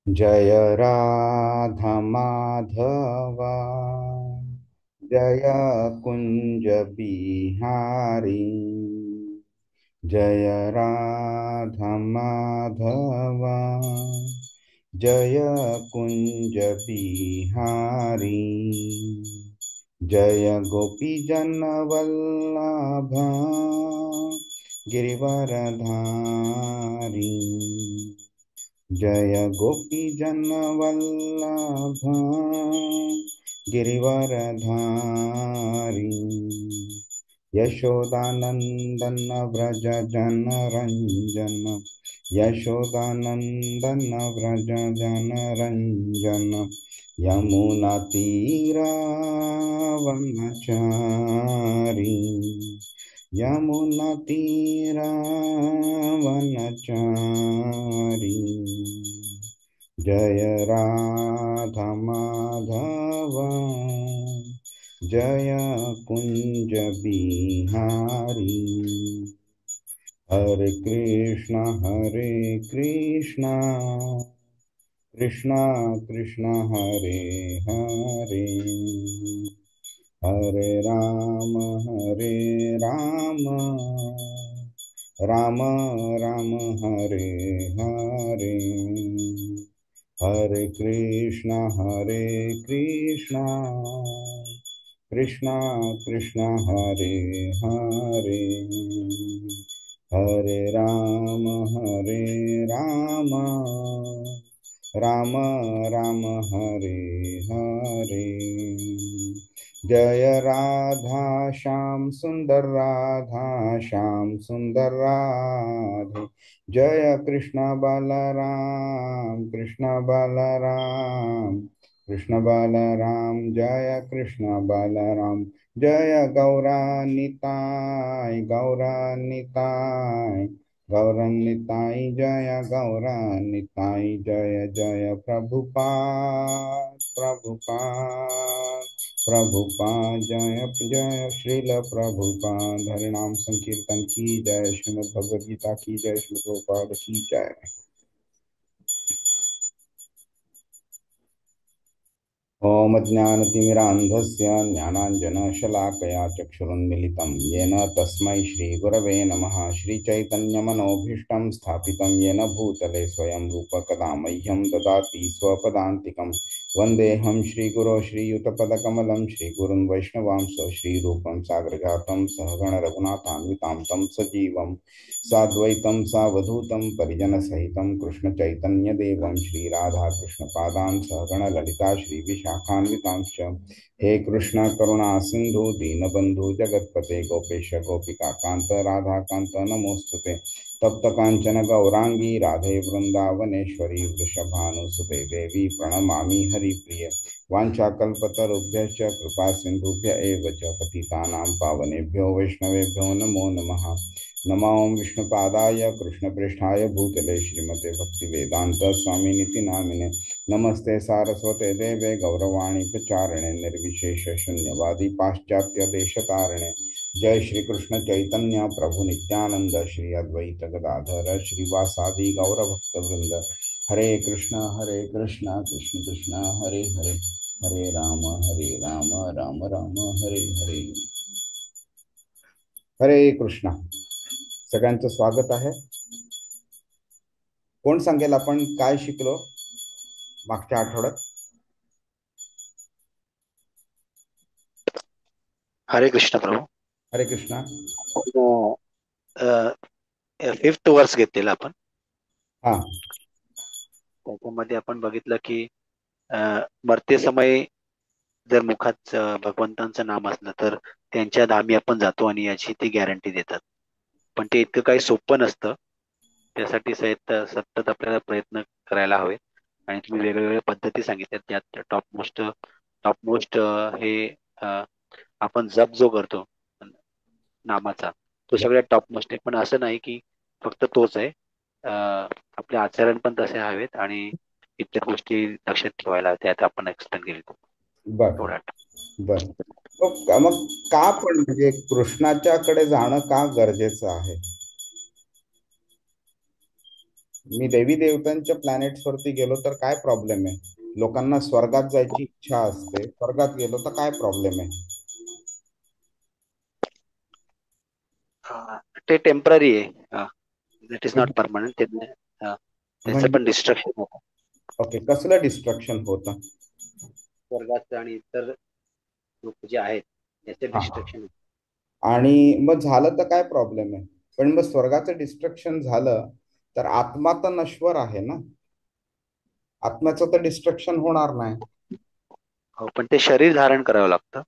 जय राधा माधव, जय कुंज बिहारी। जय राधा माधव, जय कुंज बिहारी। जय गोपी जन वल्लभ गिरिवरधारी। जय गोपी जन वल्लभ गिरिवरधारी। यशोदानंदन व्रज जन रंजन, यशोदानंदन व्रज जन रंजन। यमुना तीरावनचारी, यमुना तीरावनचारी। जय राधा माधव, जय कुंज बिहारी। हरे कृष्णा कृष्णा कृष्णा हरे हरे, हरे राम राम राम हरे हरे। हरे कृष्णा कृष्णा कृष्णा हरे हरे, हरे राम राम राम हरे हरे। जय राधा श्याम सुंदर, राधा श्याम सुंदर राधे। जय कृष्ण बलराम, कृष्ण बलराम, कृष्ण बलराम। जय कृष्ण बलराम। जय गौरानिताय, गौरानिताय, गौरनिताय। जय गौरनिताय। जय जय प्रभुपाद, प्रभुपाद, प्रभुपाद। जय जय श्रील प्रभुपाद। हरि नाम संकीर्तन की जय, श्रीमद् भगवद गीता की जय, श्री प्रभुपाद की जय। ॐ ज्ञानतिमिरान्धस्य ज्ञानाञ्जनशलाकया चक्षुरुन्मिलितं येन तस्मै श्रीगुरवे नमः। श्रीचैतन्यमनोभीष्टं स्थापितं येन भूतले स्वयं रूप कदा मह्यं ददाति स्वपदान्तिकं। वन्देऽहं श्रीगुरो श्रीयुतपदकमलं, श्रीगुरुन् वैष्णवांश श्रीरूपं साग्रजातं सहगण रघुनाथान्वितां तं सजीवं साद्वैतं सावधूतं परिजनसहितं कृष्णचैतन्यदेवं श्रीराधाकृष्णपादान् सहगण ललिता श्रीविशाखान्वितांश्च। हे कृष्ण करुणा सिन्धु दीनबन्धु जगत्पते गोपेश गोपिकान्त राधाकान्त नमोऽस्तुते। तप्त कांचन गौरांगी राधे वृंदावनेश्वरी वृषभानुसुते देवी प्रणमामि हरिप्रिय। वाञ्छाकल्पतरुभ्यश्च कृपा सिन्धुभ्य एव च पतितानां पावनेभ्यो वैष्णवेभ्यो नमो नमः। नमो विष्णुपादाय कृष्णप्रेष्ठाय भूतले श्रीमते भक्तिवेदांत स्वामिनिति नामिने। नमस्ते सारस्वते देवे गौरवाणी प्रचारिणे निर्विशेष शून्यवादी पाश्चात्य देशतारिणे। जय श्री कृष्ण चैतन्य प्रभु नित्यानंद श्री अद्वैत गदाधर श्रीवासादि गौरभक्त वृंद। हरे कृष्ण कृष्ण कृष्ण हरे हरे, हरे राम राम राम हरे हरे। हरे कृष्ण। सगळ्यांचं स्वागत आहे। कोण सांगेल आपण काय शिकलो मागच्या आठवड्यात? हरे कृष्ण प्रभू. हरे कृष्ण। फिफ्थ वर्स घेतलेला आपण. हा, त्याच्यामध्ये आपण बघितलं की मरते समय जर मुखात भगवंतांचं नाम असलं तर त्यांच्या धामी आपण जातो आणि याची ती गॅरंटी देतात. पण ते इतकं काही सोपं नसतं. त्यासाठी सतत आपल्याला प्रयत्न करायला हवे. आणि तुम्ही वेगवेगळ्या पद्धती सांगितल्यात त्यात टॉप मोस्ट हे अ, आपण जप जो करतो नामाचा तो सगळ्यात टॉप मोस्ट आहे. पण असं नाही की फक्त तोच आहे. आपले आचरण पण तसे हवेत आणि इतर गोष्टी लक्षात ठेवायला हव्या. त्यात आपण एक्सप्लेन केली बर थोडा. बर. मग का पण म्हणजे कृष्णाच्याकडे जाणं का गरजेचं आहे? मी देवी देवतांच्या प्लॅनेट्स वरती गेलो तर काय प्रॉब्लेम आहे? लोकांना स्वर्गात जायची इच्छा असते, स्वर्गात गेलो तर काय प्रॉब्लेम आहे? हा, ते टेम्पररी आहे. It is not permanent. त्याचं म्हणजे पण डिस्ट्रक्शन होतं ओके, कसलं डिस्ट्रक्शन होतं? स्वर्गाचं आणि इतर ग्रुप जे आहेत त्याचे हा. डिस्ट्रक्शन. आणि मग झालं तर काय प्रॉब्लेम आहे? पण मग स्वर्गाचं डिस्ट्रक्शन झालं तर आत्मा तर नश्वर आहे ना, आत्म्याचं तर डिस्ट्रक्शन होणार नाही. हो, पण ते शरीर धारण करावं लागतं.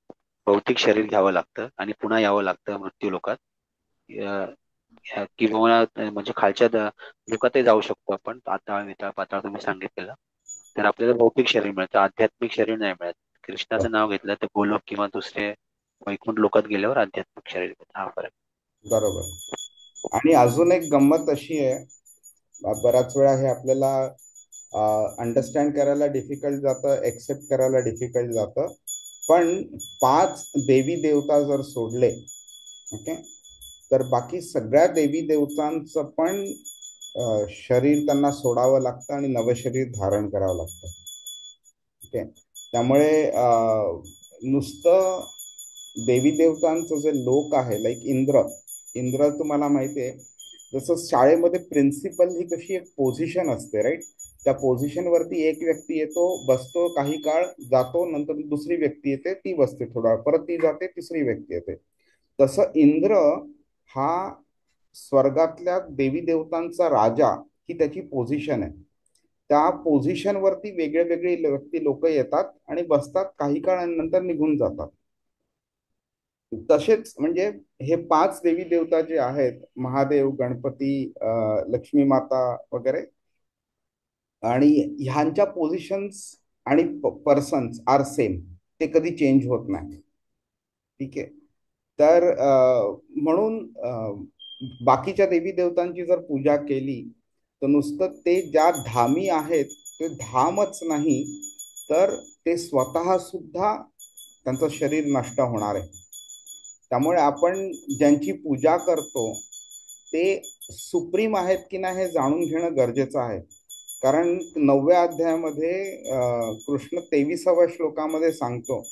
भौतिक शरीर घ्यावं लागतं आणि पुन्हा यावं लागतं मृत्यू लोकात. किंवा म्हणजे खालच्या लोकातही जाऊ शकतो आपण. पाताळ विताळ पाताळ तुम्ही सांगितलेलं. तर आपल्याला भौतिक शरीर मिळतं, आध्यात्मिक शरीर नाही मिळत. कृष्णाचं नाव घेतलं तर गोलोक किंवा दुसरे वैकुंठ लोकात गेल्यावर आध्यात्मिक शरीर मिळतं. हा फरक. बरोबर. आणि अजून एक गंमत अशी आहे, बऱ्याच वेळा हे आपल्याला अंडरस्टँड करायला डिफिकल्ट जातं, एक्सेप्ट करायला डिफिकल्ट जातं. पण 5 देवी देवता जर सोडले, ओके, तर बाकी सगळ्या देवी देवतांचं पण शरीर त्यांना सोडावं लागतं आणि नवं शरीर धारण करावं लागतं. ओके. त्यामुळे नुसतं देवी देवतांचं जे लोक आहे, लाईक इंद्र, इंद्र तुम्हाला माहिती आहे, जसं शाळेमध्ये प्रिन्सिपल ही कशी एक पोझिशन असते, राईट? त्या पोझिशन वरती एक व्यक्ती येतो, बसतो, काही काळ जातो, नंतर दुसरी व्यक्ती येते, ती बसते थोडा वेळ, परत ती जाते, तिसरी व्यक्ती येते. तसं इंद्र हा स्वर्गातल्या देवी देवतांचा राजा, ही त्याची पोझिशन आहे. त्या पोझिशन वरती वेगळे वेगळे व्यक्ती लोक येतात आणि बसतात, काही काळानंतर निघून जातात. तसेच म्हणजे हे 5 देवी देवता जे आहेत, महादेव, गणपती, लक्ष्मी माता वगैरे, आणि ह्यांच्या पोझिशन्स आणि पर्सन्स आर सेम, ते कधी चेंज होत नाही. ठीक आहे. तर म्हणून बाकीच्या देवी देवतांची जर पूजा केली तर नुसतं ते ज्या धामी आहेत ते धामच नाही, तर ते स्वतः सुद्धा त्यांचं शरीर नष्ट होणार आहे. त्यामुळे आपण ज्यांची पूजा करतो ते सुप्रीम आहेत की नाही हे जाणून घेणं गरजेचं आहे. कारण 9व्या अध्यायामध्ये कृष्ण 23व्या श्लोकामध्ये सांगतो,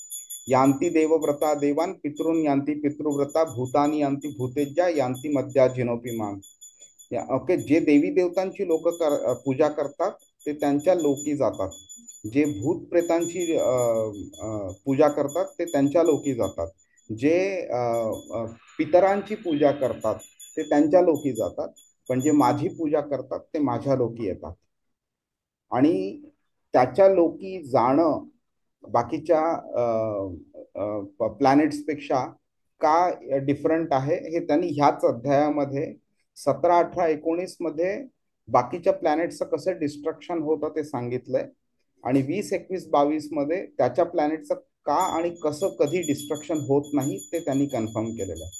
यांती देवव्रता देवान पितृन यांती पितृव्रता भूतानी यांती भूतेज्या यांती मध्या जिनोपी मान. ओके, जे देवी देवतांची लोक पूजा करतात ते त्यांच्या लोकी जातात. जे भूत प्रेतांची पूजा करतात ते त्यांच्या लोकी जातात. जे पितरांची पूजा करतात ते त्यांच्या लोकी जातात. पण जे माझी पूजा करतात ते माझ्या लोकी येतात. आणि त्याच्या लोकी जाणं बाकीच्या प्लॅनेट्सपेक्षा का डिफरंट आहे हे त्यांनी ह्याच अध्यायामध्ये 17, 18, 19 मध्ये बाकीच्या प्लॅनेटचं कसं डिस्ट्रक्शन होतं ते सांगितलंय. आणि 20, 21, 22 मध्ये त्याच्या प्लॅनेटचं का आणि कसं कधी डिस्ट्रक्शन होत नाही ते त्यांनी कन्फर्म केलेलं आहे.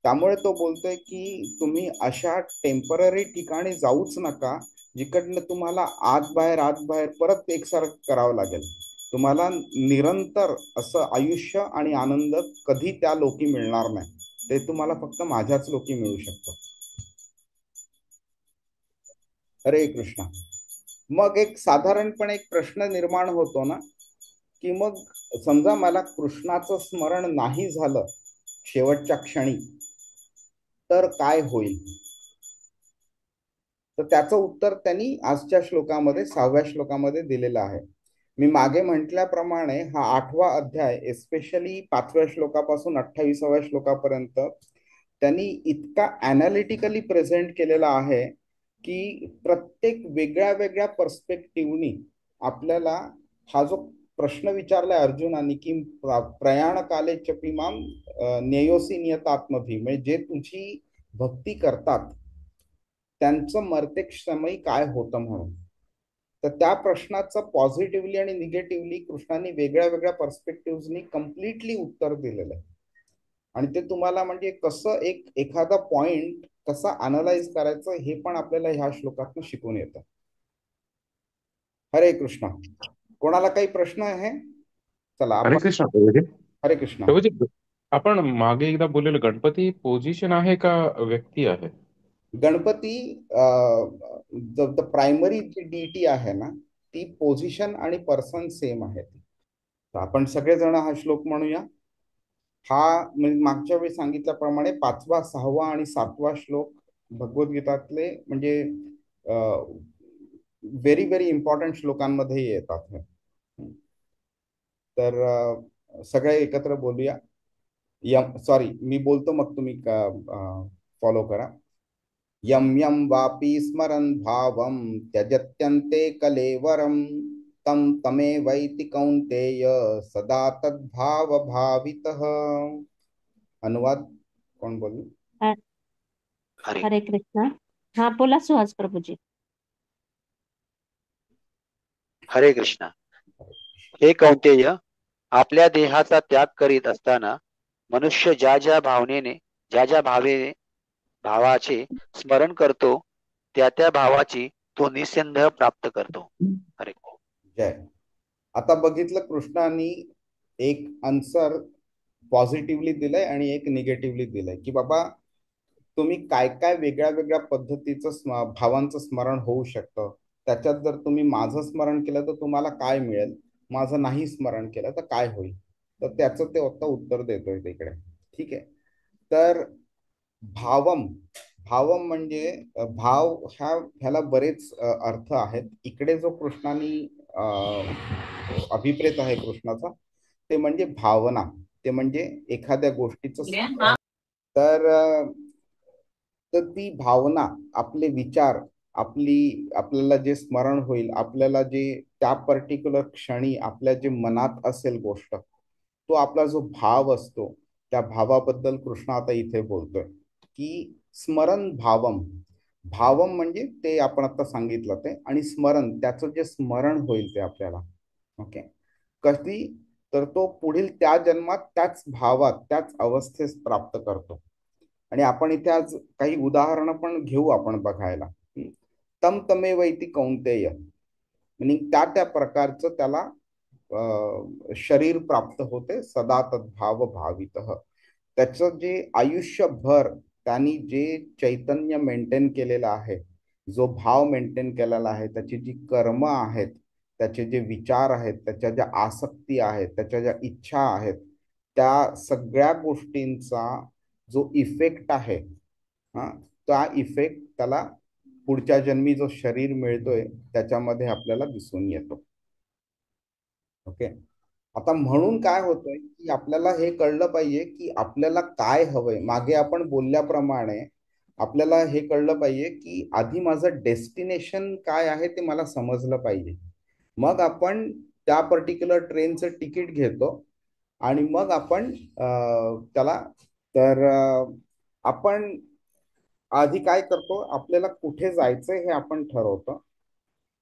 त्यामुळे तो बोलतोय की तुम्ही अशा टेम्पररी ठिकाणी जाऊच नका जिकडनं तुम्हाला आत बाहेर परत एकसारखं करावं लागेल. तुम्हाला निरंतर असं आयुष्य आणि आनंद कधी त्या लोकी मिळणार नाही. ते तुम्हाला फक्त माझ्याच लोकी मिळू शकतं. हरे कृष्णा. मग एक साधारणपणे एक प्रश्न निर्माण होतो ना, की मग समजा मला कृष्णाचं स्मरण नाही झालं शेवटच्या क्षणी, तर काय होईल? तर त्याचं उत्तर त्यांनी आजच्या श्लोकामध्ये 6व्या श्लोकामध्ये दिलेलं आहे. मी मागे म्हटल्याप्रमाणे हा 8वा अध्याय एस्पेशली 5व्या श्लोकापासून 28व्या श्लोकापर्यंत त्यांनी इतका अनालिटिकली प्रेझेंट केलेला आहे की प्रत्येक वेगळ्या वेगळ्या पर्स्पेक्टिव्हनी आपल्याला हा जो प्रश्न विचारलाय अर्जुनानी की प्रयाण काले चपिमाम न्ययोसी नियतात्मभी, म्हणजे जे तुझी भक्ती करतात त्यांचं मर्तेक्षमयी काय होतं म्हणून. तर त्या प्रश्नाचं पॉझिटिव्हली आणि निगेटिव्हली कृष्णाने वेगळ्या वेगळ्या पर्स्पेक्टिव्हनी कम्प्लिटली उत्तर दिलेलं आहे. आणि ते तुम्हाला म्हणजे कसं एखादा पॉइंट कसा अनालाइज करायचं हे पण आपल्याला ह्या श्लोकातून शिकून येतं. हरे कृष्णा. कोणाला काही प्रश्न आहे? चला हरे आपण. कृष्ण प्रभूजी. हरे कृष्णा. प्रभूजी, आपण मागे एकदा बोललेलो, गणपती पोझिशन आहे का व्यक्ती आहे? गणपती द प्रायमरी जी डीटी आहे ना, ती पोझिशन आणि पर्सन सेम आहे. तर आपण सगळेजण हा श्लोक म्हणूया. हा म्हणजे मागच्या वेळी सांगितल्याप्रमाणे 5वा, 6वा आणि 7वा श्लोक भगवद्गीतातले म्हणजे व्हेरी व्हेरी इम्पॉर्टंट श्लोकांमध्ये येतात हे. तर सगळे एकत्र बोलूया. यम सॉरी, मी बोलतो मग तुम्ही फॉलो करा. यम यम वापि स्मरन् भावं त्यजत्यन्ते कलेवरं तं तमेवैति कौन्तेय सदा तद्भाव भावितः. अनुवाद कोण बोलू? ह- हरे हरे कृष्णा. हा बोला सुहास प्रभूजी. हरे कृष्णा. हे कौंतेय, आपल्या देहाचा त्याग करीत असताना मनुष्य ज्या ज्या भावनेने ज्या ज्या भावाचे स्मरण करतो त्या त्या भावाची तो निसंदेह प्राप्त करतो. हरे जय. आता बघितलं कृष्णाने एक आन्सर पॉझिटिव्हली दिलंय आणि एक निगेटिव्हली दिलंय, की बाबा तुम्ही काय काय वेगळ्या वेगळ्या पद्धतीचं भावांचं स्मरण होऊ शकतं. त्याच्यात जर तुम्ही माझं स्मरण केलं तर तुम्हाला काय मिळेल, माझं नाही स्मरण केलं तर काय होईल. तर त्याचं ते आता उत्तर देतोय तिकडे. ठीक आहे. तर भावम, भावम म्हणजे भाव ह्याला बरेच अर्थ आहेत. इकडे जो कृष्णाने अभिप्रेत आहे कृष्णाचा, ते म्हणजे भावना. ते म्हणजे एखाद्या गोष्टीचं स्मरण. तर तर ती भावना, आपले विचार, आपल्याला जे स्मरण होईल, आपल्याला जे त्या पर्टिक्युलर क्षणी आपल्या जे मनात असेल गोष्ट, तो आपला जो भाव असतो, त्या भावाबद्दल कृष्ण आता इथे बोलतोय की स्मरण भावम. भावम म्हणजे ते आपण आता सांगितलं ते, आणि स्मरण त्याचं जे स्मरण होईल ते आपल्याला. ओके. कधी? तर तो पुढील त्या जन्मात त्याच भावात त्याच अवस्थेस प्राप्त करतो. आणि आपण इथे आज काही उदाहरणं पण घेऊ आपण बघायला. तम तमेवैती कौंतेय, मिनिंग त्या त्या प्रकारचं त्याला शरीर प्राप्त होते. सदा तद्भाव भावित. त्याचं जे आयुष्यभर त्यांनी जे चैतन्य मेंटेन केलेलं आहे, जो भाव मेंटेन केलेला आहे, त्याची जी कर्म आहेत, त्याचे जे विचार आहेत, त्याच्या ज्या आसक्ती आहेत, त्याच्या ज्या इच्छा आहेत, त्या सगळ्या गोष्टींचा जो इफेक्ट आहे, हा, त्या इफेक्ट त्याला पुढच्या जन्मी जो शरीर मिळतोय त्याच्यामध्ये आपल्याला दिसून येतो. ओके. आता म्हणून काय होतंय की आपल्याला हे कळलं पाहिजे की आपल्याला काय हवंय. मागे आपण बोलल्याप्रमाणे आपल्याला हे कळलं पाहिजे की आधी माझं डेस्टिनेशन काय आहे ते मला समजलं पाहिजे. मग आपण त्या पर्टिक्युलर ट्रेनचं तिकीट घेतो आणि मग आपण त्याला, तर आपण आधी काय करतो, आपल्याला कुठे जायचंय हे आपण ठरवतो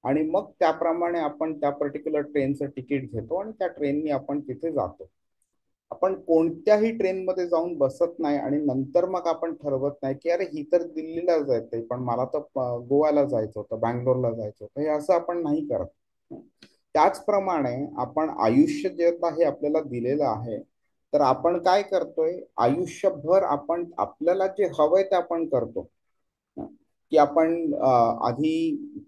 आणि मग त्याप्रमाणे आपण त्या पर्टिक्युलर ट्रेनचं तिकीट घेतो आणि त्या ट्रेननी आपण तिथे जातो. आपण कोणत्याही ट्रेनमध्ये जाऊन बसत नाही आणि नंतर मग आपण ठरवत नाही की अरे ही तर दिल्लीला जायचंय पण मला तर गोव्याला जायचं होतं, बँगलोरला जायचं होतं, हे असं आपण नाही करत. त्याचप्रमाणे आपण आयुष्य जे आता हे आपल्याला दिलेलं आहे, तर आपण काय करतोय आयुष्यभर, आपण आपल्याला जे हवंय ते आपण करतो. की आपण आधी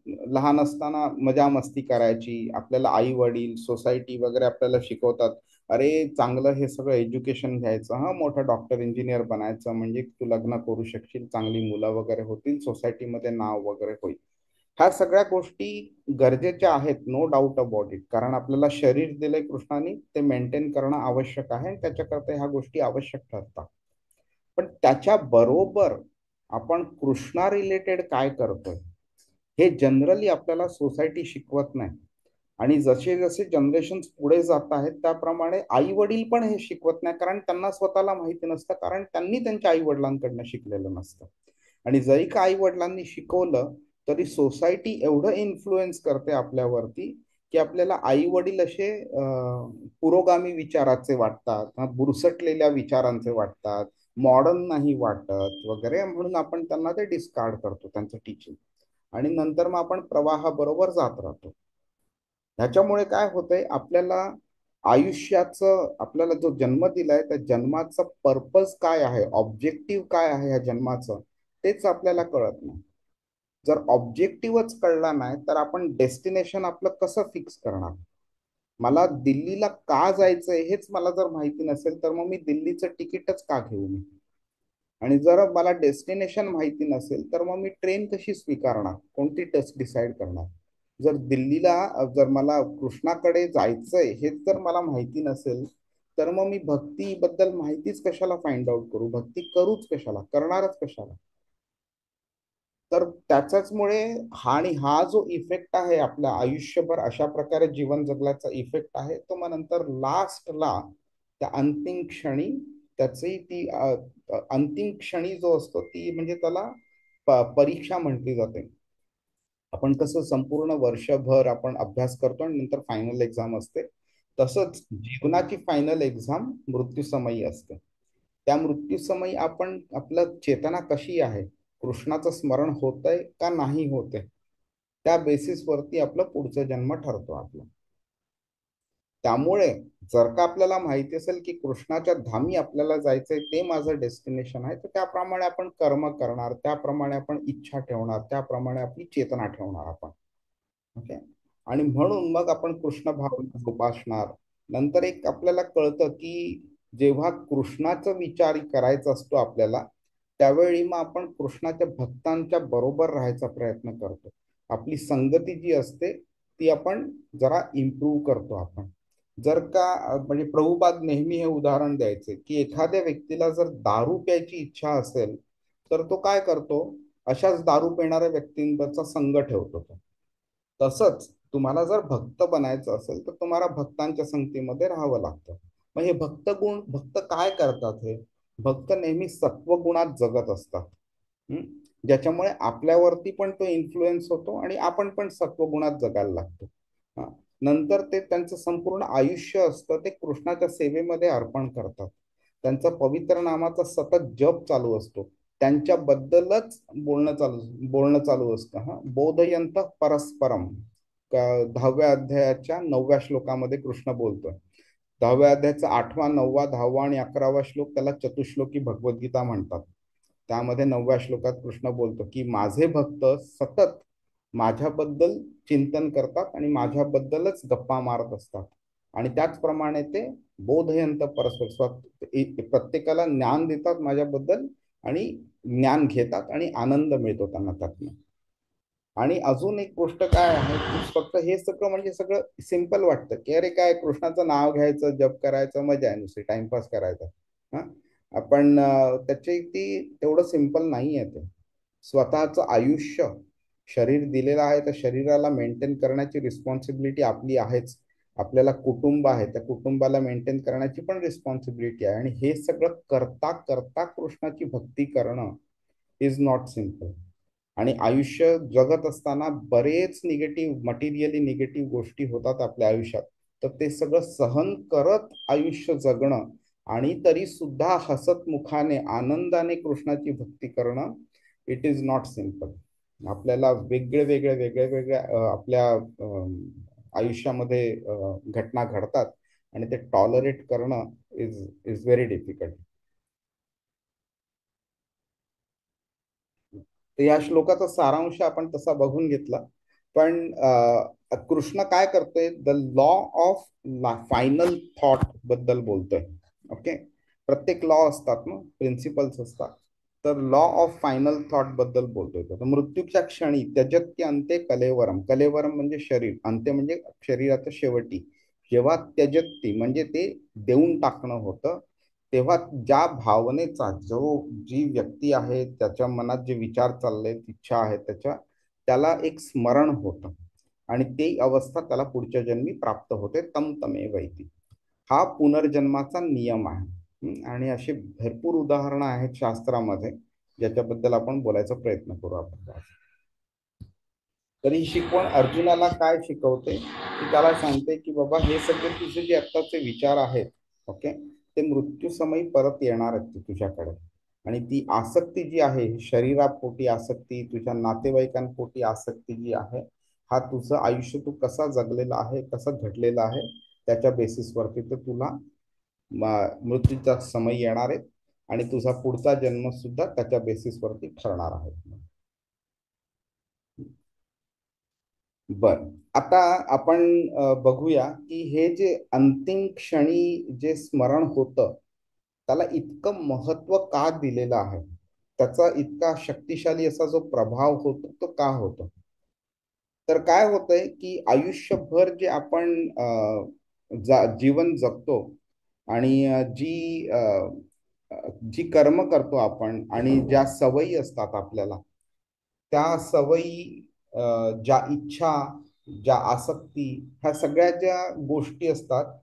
लहान असताना मजा मस्ती करायची. आपल्याला आई वडील, सोसायटी वगैरे आपल्याला शिकवतात, अरे चांगलं हे सगळं एज्युकेशन घ्यायचं, हा मोठा डॉक्टर इंजिनियर बनायचं, म्हणजे तू लग्न करू शकशील, चांगली मुलं वगैरे होतील, सोसायटीमध्ये नाव वगैरे होईल. ह्या सगळ्या गोष्टी गरजेच्या आहेत, नो डाऊट अबाउट इट. कारण आपल्याला शरीर दिलंय कृष्णाने, ते मेंटेन करणं आवश्यक आहे, त्याच्याकरता ह्या गोष्टी आवश्यक ठरतात. पण त्याच्या बरोबर आपण कृष्णा रिलेटेड काय करतोय हे जनरली आपल्याला सोसायटी शिकवत नाही. आणि जसे जसे जनरेशन पुढे जात आहेत त्याप्रमाणे आई वडील पण हे शिकवत नाही, कारण त्यांना स्वतःला माहिती नसतं, कारण त्यांनी त्यांच्या आई वडिलांकडनं शिकलेलं नसतं. आणि जरी का आई वडिलांनी शिकवलं तरी सोसायटी एवढं इन्फ्लुएन्स करते आपल्यावरती की आपल्याला आई वडील असे पुरोगामी विचाराचे वाटतात, बुरसटलेल्या विचारांचे वाटतात, मॉडर्न नाही वाटत वगैरे, म्हणून आपण त्यांना ते डिस्कार्ड करतो त्यांचं टीचिंग. आणि नंतर मग आपण प्रवाहाबरोबर जात राहतो. ह्याच्यामुळे काय होतंय, आपल्याला आयुष्याचं, आपल्याला जो जन्म दिलाय त्या जन्माचा पर्पज काय आहे, ऑब्जेक्टिव्ह काय आहे ह्या जन्माचं, तेच आपल्याला कळत नाही. जर ऑब्जेक्टिव्हच कळला नाही तर आपण डेस्टिनेशन आपलं कसं फिक्स करणार? मला दिल्लीला का जायचंय हेच मला जर माहिती नसेल तर मग मी दिल्लीचं तिकीटच का घेऊ मी? आणि जर मला डेस्टिनेशन माहिती नसेल तर मग मी ट्रेन कशी स्वीकारणार, कोणती टेस्ट डिसाईड करणार? जर दिल्लीला जर मला कृष्णाकडे जायचंय हेच जर मला माहिती नसेल तर मग मी भक्तीबद्दल माहितीच कशाला फाइंड आउट करू, भक्ती करूच कशाला, करणारच कशाला? तर त्याच्याचमुळे आणि हा जो इफेक्ट आहे आपल्या आयुष्यभर अशा प्रकारे जीवन जगल्याचा इफेक्ट आहे तो मग नंतर लास्टला त्या अंतिम क्षणी त्याची ती अंतिम क्षणी जो असतो ती म्हणजे त्याला परीक्षा म्हटली जाते. आपण कसं संपूर्ण वर्षभर आपण अभ्यास करतो आणि नंतर फायनल एक्झाम असते, तसंच जीवनाची फायनल एक्झाम मृत्यूसमयी असते. त्या मृत्यूसमयी आपण आपलं चेतना कशी आहे, कृष्णाचं स्मरण होतंय का नाही होतंय, त्या बेसिसवरती आपलं पुढचा जन्म ठरतो आपला. त्यामुळे जर का आपल्याला माहिती असेल की कृष्णाच्या धामी आपल्याला जायचंय, ते माझं डेस्टिनेशन आहे, तर त्याप्रमाणे आपण कर्म करणार, त्याप्रमाणे आपण इच्छा ठेवणार, त्याप्रमाणे आपली चेतना ठेवणार आपण. ओके. आणि म्हणून मग आपण कृष्ण भावना जोपासणार. नंतर एक आपल्याला कळतं की जेव्हा कृष्णाचा विचार करायचा असतो आपल्याला, त्यावेळी मग आपण कृष्णाच्या भक्तांच्या बरोबर राहायचा प्रयत्न करतो. आपली संगती जी असते ती आपण जरा इम्प्रूव्ह करतो आपण. जर का म्हणजे प्रभुपाद नेहमी हे उदाहरण द्यायचे की एखाद्या व्यक्तीला जर दारू प्यायची इच्छा असेल तर तो काय करतो, अशाच दारू पिणाऱ्या व्यक्तींचा संघ ठेवतो तो. तसंच तुम्हाला जर भक्त बनायचं असेल तर तुम्हाला भक्तांच्या संगतीमध्ये राहावं लागतं. मग हे भक्त काय करतात? हे भक्त नेहमी सत्वगुणात जगत असतात. हम्म? ज्याच्यामुळे आपल्यावरती पण तो इन्फ्लुएन्स होतो आणि आपण पण सत्वगुणात जगायला लागतो. हा. नंतर ते त्यांचं संपूर्ण आयुष्य असतं ते कृष्णाच्या सेवेमध्ये अर्पण करतात. त्यांचा पवित्र नामाचा सतत जप चालू असतो. त्यांच्याबद्दलच बोलणं चालू असतं. हा, बोधयंत परस्परम. 10व्या अध्यायाच्या 9व्या श्लोकामध्ये कृष्ण बोलतोय. 10व्या अध्यायाचा 8वा, 9वा, 10वा आणि 11वा श्लोक त्याला चतुश्लोकी भगवद्गीता म्हणतात. त्यामध्ये 9व्या श्लोकात कृष्ण बोलतो की माझे भक्त सतत माझ्याबद्दल चिंतन करतात आणि माझ्याबद्दलच गप्पा मारत असतात. आणि त्याचप्रमाणे ते बोधयंत परस्पर, प्रत्येकाला ज्ञान देतात माझ्याबद्दल आणि ज्ञान घेतात आणि आनंद मिळतो त्यांना त्यातनं. आणि अजून एक गोष्ट काय आहे की फक्त हे सगळं म्हणजे सगळं सिंपल वाटतं की अरे काय कृष्णाचं नाव घ्यायचं, जप करायचं, मजा आहे, नुसती टाइमपास करायचा. हा. आपण त्याची ती तेवढं सिंपल नाही आहे ते. स्वतःचं आयुष्य शरीर दिलेलं आहे तर शरीराला मेंटेन करण्याची रिस्पॉन्सिबिलिटी आपली आहेच. आपल्याला कुटुंब आहे, त्या कुटुंबाला मेंटेन करण्याची पण रिस्पॉन्सिबिलिटी आहे. आणि हे सगळं करता करता कृष्णाची भक्ती करणं इज नॉट सिम्पल. आणि आयुष्य जगत असताना बरेच निगेटिव्ह, मटेरियली निगेटिव्ह गोष्टी होतात आपल्या आयुष्यात. तर ते सगळं सहन करत आयुष्य जगणं आणि तरी सुद्धा हसत मुखाने आनंदाने कृष्णाची भक्ती करणं, इट इज नॉट सिम्पल. आपल्याला वेगळ्या आपल्या आयुष्यामध्ये घटना घडतात आणि ते टॉलरेट करणं इज इज व्हेरी डिफिकल्ट. तर या श्लोकाचा सारांश आपण तसा बघून घेतला. पण कृष्ण काय करतोय, the law of final thought बद्दल बोलतोय. ओके. प्रत्येक लॉ असतात ना, प्रिन्सिपल्स असतात. तर लॉ ऑफ फायनल थॉट बद्दल बोलतोय. तर मृत्यूच्या क्षणी त्यजत्य अंते कलेवरम. कलेवरम म्हणजे शरीर, अंत्य म्हणजे शरीराच्या शेवटी. जेव्हा त्यजत्ती म्हणजे ते देऊन टाकणं होतं, तेव्हा ज्या भावनेचा जी व्यक्ती आहे त्याच्या मनात जे विचार चालले, इच्छा आहे, त्याला एक स्मरण होतं आणि ती अवस्था त्याला पुढच्या जन्मी प्राप्त होते. तम तमे वैती. हा पुनर्जन्माचा नियम आहे. आणि अशी भरपूर उदाहरणं आहेत शास्त्रामध्ये ज्याच्याबद्दल आपण बोलायचा प्रयत्न करू आपण. तरी ही शिकवण अर्जुनाला काय शिकवते की त्याला सांगते की बाबा हे सगळे तुझे जे आत्ताचे विचार आहेत, ओके, ते मृत्यू समयी परत येणार आहेत तुझ्याकडे. आणि ती आसक्ती जी आहे, शरीरापोटी आसक्ती, तुझ्या नातेवाईकांपोटी आसक्ती जी आहे, हा तुझं आयुष्य तू कसा जगलेला आहे, कसं घडलेलं आहे, त्याच्या बेसिसवरती तर तुला मृत्यूचा समय येणार आहे. आणि तुझा पुढचा जन्म सुद्धा त्याच्या बेसिसवरती ठरणार आहे. बर, आता आपण बघूया की हे जे अंतिम क्षणी जे स्मरण होतं त्याला इतकं महत्व का दिलेलं आहे, त्याचा इतका शक्तिशाली असा जो प्रभाव होतो तो का होतो. तर काय होतंय की आयुष्यभर जे आपण जीवन जगतो आणि जी कर्म करतो आपण आणि ज्या सवयी असतात आपल्याला, त्या सवयी, ज्या इच्छा, ज्या आसक्ती, ह्या सगळ्या ज्या गोष्टी असतात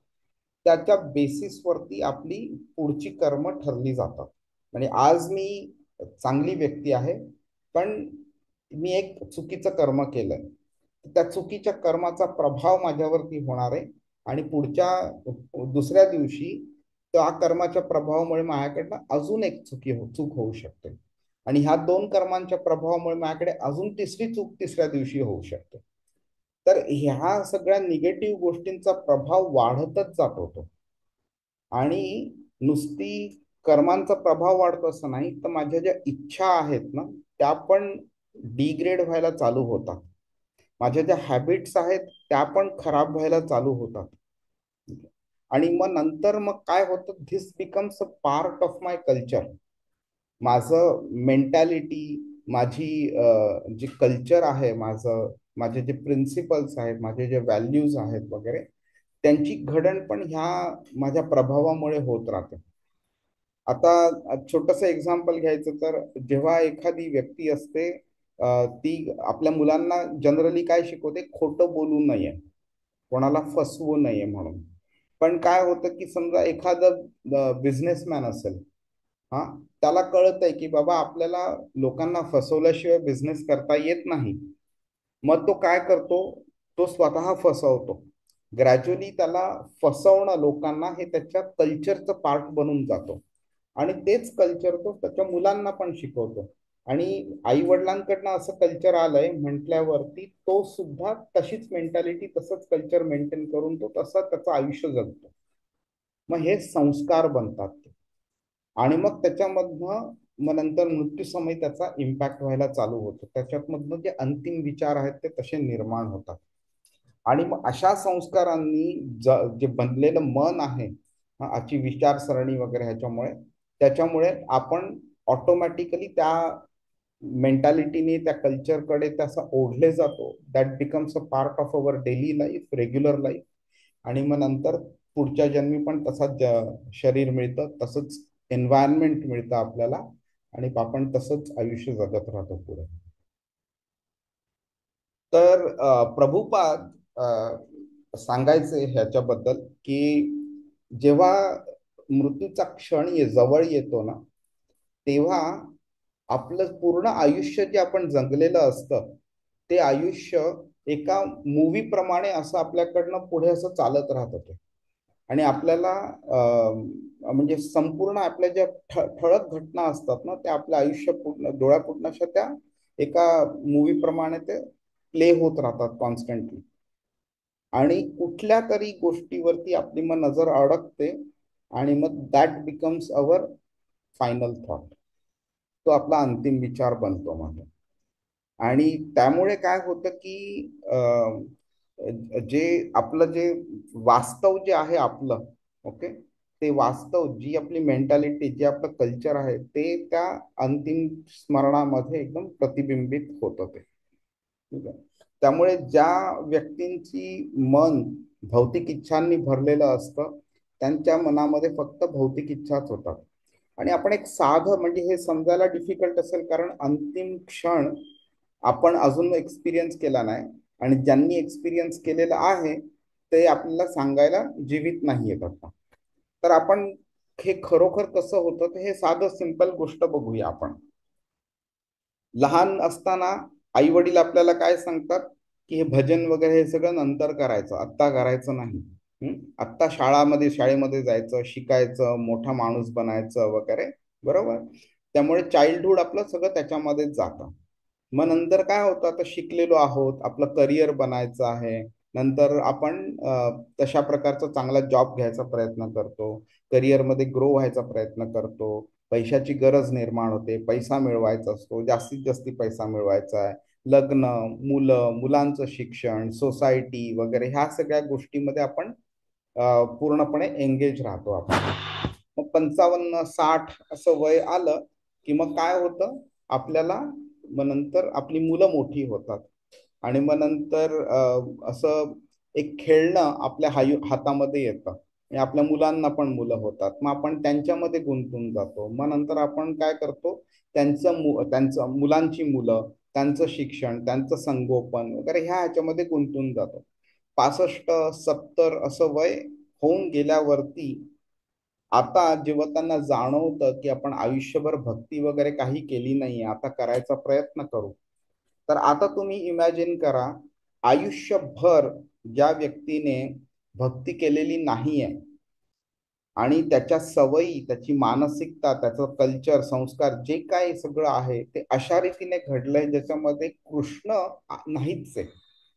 त्याच्या बेसिसवरती आपली पुढची कर्म ठरली जातात. म्हणजे आज मी चांगली व्यक्ती आहे, पण मी एक चुकीचं कर्म केलंय, त्या चुकीच्या कर्माचा प्रभाव माझ्यावरती होणार आहे आणि पुढच्या दुसऱ्या दिवशी त्या कर्माच्या प्रभावामुळे माझ्याकडनं अजून एक चूक होऊ शकते आणि ह्या दोन कर्मांच्या प्रभावामुळे माझ्याकडे अजून तिसरी चूक तिसऱ्या दिवशी होऊ शकते. तर ह्या सगळ्या निगेटिव्ह गोष्टींचा प्रभाव वाढतच जात होतो आणि नुसती कर्मांचा प्रभाव वाढतो असं नाही, तर माझ्या ज्या इच्छा आहेत ना त्या पण डिग्रेड व्हायला चालू होतात. माझ्या ज्या हॅबिट्स आहेत त्या पण खराब व्हायला चालू होतात. आणि मग नंतर मग काय होतं, this becomes a part of my culture. माझं मेंटॅलिटी, माझी जी कल्चर आहे, माझे जे प्रिन्सिपल्स आहेत, माझे जे व्हॅल्यूज आहेत वगैरे, त्यांची घडण पण ह्या माझ्या प्रभावामुळे होत राहते. आता छोटस एक्झाम्पल घ्यायचं तर जेव्हा एखादी व्यक्ती असते, ती आपल्या मुलांना जनरली काय शिकवते, खोटं बोलू नये, कोणाला फसवू नये म्हणून. पण काय होतं की समजा एखादं बिझनेसमॅन असेल, हा, त्याला कळत आहे की बाबा आपल्याला लोकांना फसवल्याशिवाय बिझनेस करता येत नाही. मग तो काय करतो, तो स्वतः फसवतो. ग्रॅज्युअली त्याला फसवणं लोकांना हे त्याच्या कल्चरचं पार्ट बनून जातो आणि तेच कल्चर तो त्याच्या मुलांना पण शिकवतो. आणि आई वडिलांकडनं असं कल्चर आलंय म्हटल्यावरती तो सुद्धा तशीच मेंटॅलिटी, तसंच कल्चर मेंटेन करून तो तसा त्याचं आयुष्य जगतो. मग हे संस्कार बनतात आणि मग त्याच्यामधनं मग नंतर मृत्यूसमयी त्याचा इम्पॅक्ट व्हायला चालू होतो. त्याच्यामधनं जे अंतिम विचार आहेत ते तसे निर्माण होतात आणि मग अशा संस्कारांनी जे बनलेलं मन आहे, आजची विचारसरणी वगैरे ह्याच्यामुळे, त्याच्यामुळे आपण ऑटोमॅटिकली त्या मेंटॅलिटीने त्या कल्चरकडे तसा ओढले जातो. That becomes a part of our daily life, regular life. आणि मग नंतर पुढच्या जन्मी पण तसाच शरीर मिळतं, तसंच एन्व्हायरमेंट मिळतं आपल्याला आणि आपण तसंच आयुष्य जगत राहतो पुढे. तर प्रभुपाद सांगायचे ह्याच्याबद्दल की जेव्हा मृत्यूचा क्षण जवळ येतो ना, तेव्हा आपलं पूर्ण आयुष्य जे आपण जगलेलं असतं ते आयुष्य एका मूवी प्रमाणे असं आपल्याकडनं पुढे असं चालत राहत होते आणि आपल्याला म्हणजे संपूर्ण आपल्या ज्या ठळक घटना असतात ना त्या आपल्या आयुष्य पूर्ण डोळ्यापुढच्या त्या एका मूवी प्रमाणे ते प्ले होत राहतात कॉन्स्टंटली आणि कुठल्या तरी गोष्टीवरती आपली मग नजर अडकते आणि मग that becomes our final thought. तो आपला अंतिम विचार बनतो मग. आणि त्यामुळे काय होतं की जे आपलं जे वास्तव जे आहे आपलं, ओके, ते वास्तव, जी आपली मेंटॅलिटी, जे आपलं कल्चर आहे ते त्या अंतिम स्मरणामध्ये एकदम प्रतिबिंबित होतं ते. ठीक आहे. त्यामुळे ज्या व्यक्तींची मन भौतिक इच्छांनी भरलेलं असतं त्यांच्या मनामध्ये फक्त भौतिक इच्छाच होतात. आणि आपण एक साधं, म्हणजे हे समजायला डिफिकल्ट असेल कारण अंतिम क्षण आपण अजून एक्सपिरियन्स केला नाही आणि ज्यांनी एक्सपिरियन्स केलेला आहे ते आपल्याला सांगायला जीवित नाहीयेत आता. तर आपण हे खरोखर कसं होतं ते हे साधं सिंपल गोष्ट बघूया आपण. लहान असताना आई वडील आपल्याला काय सांगतात की हे भजन वगैरे हे सगळं नंतर करायचं, आत्ता करायचं नाही. आत्ता शाळेमध्ये जायचं, शिकायचं, मोठा माणूस बनायचं वगैरे, बरोबर. त्यामुळे चाइल्डहुड आपलं सगळं त्याच्यामध्येच जातं. मग नंतर काय होतं, आता शिकलेलो आहोत, आपलं करिअर बनायचं आहे, नंतर आपण तशा प्रकारचा चांगला जॉब घ्यायचा प्रयत्न करतो, करिअरमध्ये ग्रो व्हायचा प्रयत्न करतो, पैशाची गरज निर्माण होते, पैसा मिळवायचा असतो, जास्तीत जास्त पैसा मिळवायचा आहे, लग्न, मुलांचं शिक्षण, सोसायटी वगैरे ह्या सगळ्या गोष्टीमध्ये आपण पूर्णपणे एंगेज राहतो आपण. मग 55-60 असं वय आलं की मग काय होतं, आपल्याला मग नंतर आपली मुलं मोठी होतात आणि मग नंतर असं एक खेळणं आपल्या हातामध्ये येतं आणि आपल्या मुलांना पण मुलं होतात, मग आपण त्यांच्यामध्ये गुंतून जातो. मग नंतर आपण काय करतो, त्यांचं मुलांची मुलं, त्यांचं शिक्षण, त्यांचं संगोपन वगैरे ह्याच्यामध्ये गुंतून जातो. 65-70 असं वय होऊन गेल्यावरती आता जेव्हा त्यांना जाणवतं की आपण आयुष्यभर भक्ती वगैरे काही केली नाही, आता करायचा प्रयत्न करू, तर आता तुम्ही इमॅजिन करा, आयुष्यभर ज्या व्यक्तीने भक्ती केलेली नाहीये आणि त्याच्या सवयी, त्याची मानसिकता, त्याचं कल्चर, संस्कार जे काही सगळं आहे ते अशा रीतीने घडलंय ज्याच्यामध्ये कृष्ण नाहीच आहे,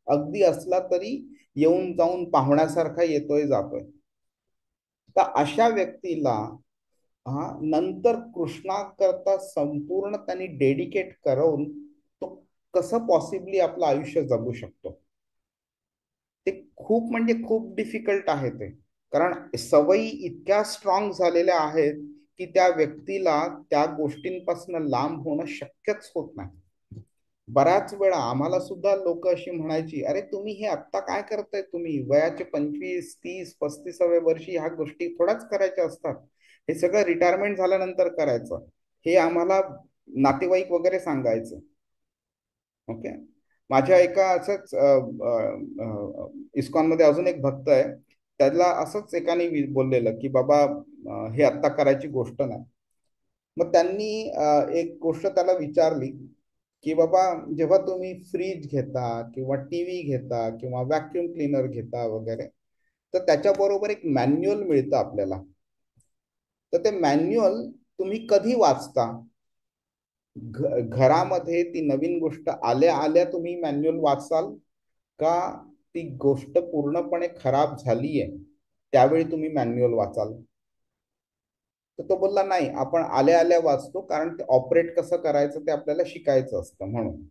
अगदी असला तरी येऊन जाऊन पाहुण्यासारखा येतोय जातोय. तर अशा व्यक्तीला नंतर कृष्णाकरता संपूर्ण त्यांनी डेडिकेट करून तो कसं पॉसिबली आपलं आयुष्य जगू शकतो, ते खूप म्हणजे खूप डिफिकल्ट आहे ते. कारण सवयी इतक्या स्ट्रॉंग झालेल्या आहेत की त्या व्यक्तीला त्या गोष्टींपासून लांब होणं शक्यच होत नाही. बऱ्याच वेळा आम्हाला सुद्धा लोक अशी म्हणायची, अरे तुम्ही हे आत्ता काय करताय, तुम्ही वयाचे 25, 30, 35व्या वर्षी ह्या गोष्टी थोड्याच करायच्या असतात, हे सगळं रिटायरमेंट झाल्यानंतर करायचं, हे आम्हाला नातेवाईक वगैरे सांगायचं. ओके. माझ्या एका असंच इस्कॉनमध्ये अजून एक भक्त आहे, त्याला असंच एकाने बोललेलं की बाबा हे आत्ता करायची गोष्ट नाही. मग त्यांनी एक गोष्ट त्याला विचारली की बाबा, जेव्हा तुम्ही फ्रीज घेता किंवा टीव्ही घेता किंवा व्हॅक्युम क्लीनर घेता वगैरे, तर त्याच्याबरोबर एक मॅन्युअल मिळतं आपल्याला. तर ते मॅन्युअल तुम्ही कधी वाचता? घरामध्ये ती नवीन गोष्ट आल्या आल्या तुम्ही मॅन्युअल वाचाल, का ती गोष्ट पूर्णपणे खराब झालीये त्यावेळी तुम्ही मॅन्युअल वाचाल? तर तो बोलला, नाही, आपण आल्या आल्या वाचतो, कारण ते ऑपरेट कसं करायचं ते आपल्याला शिकायचं असतं म्हणून.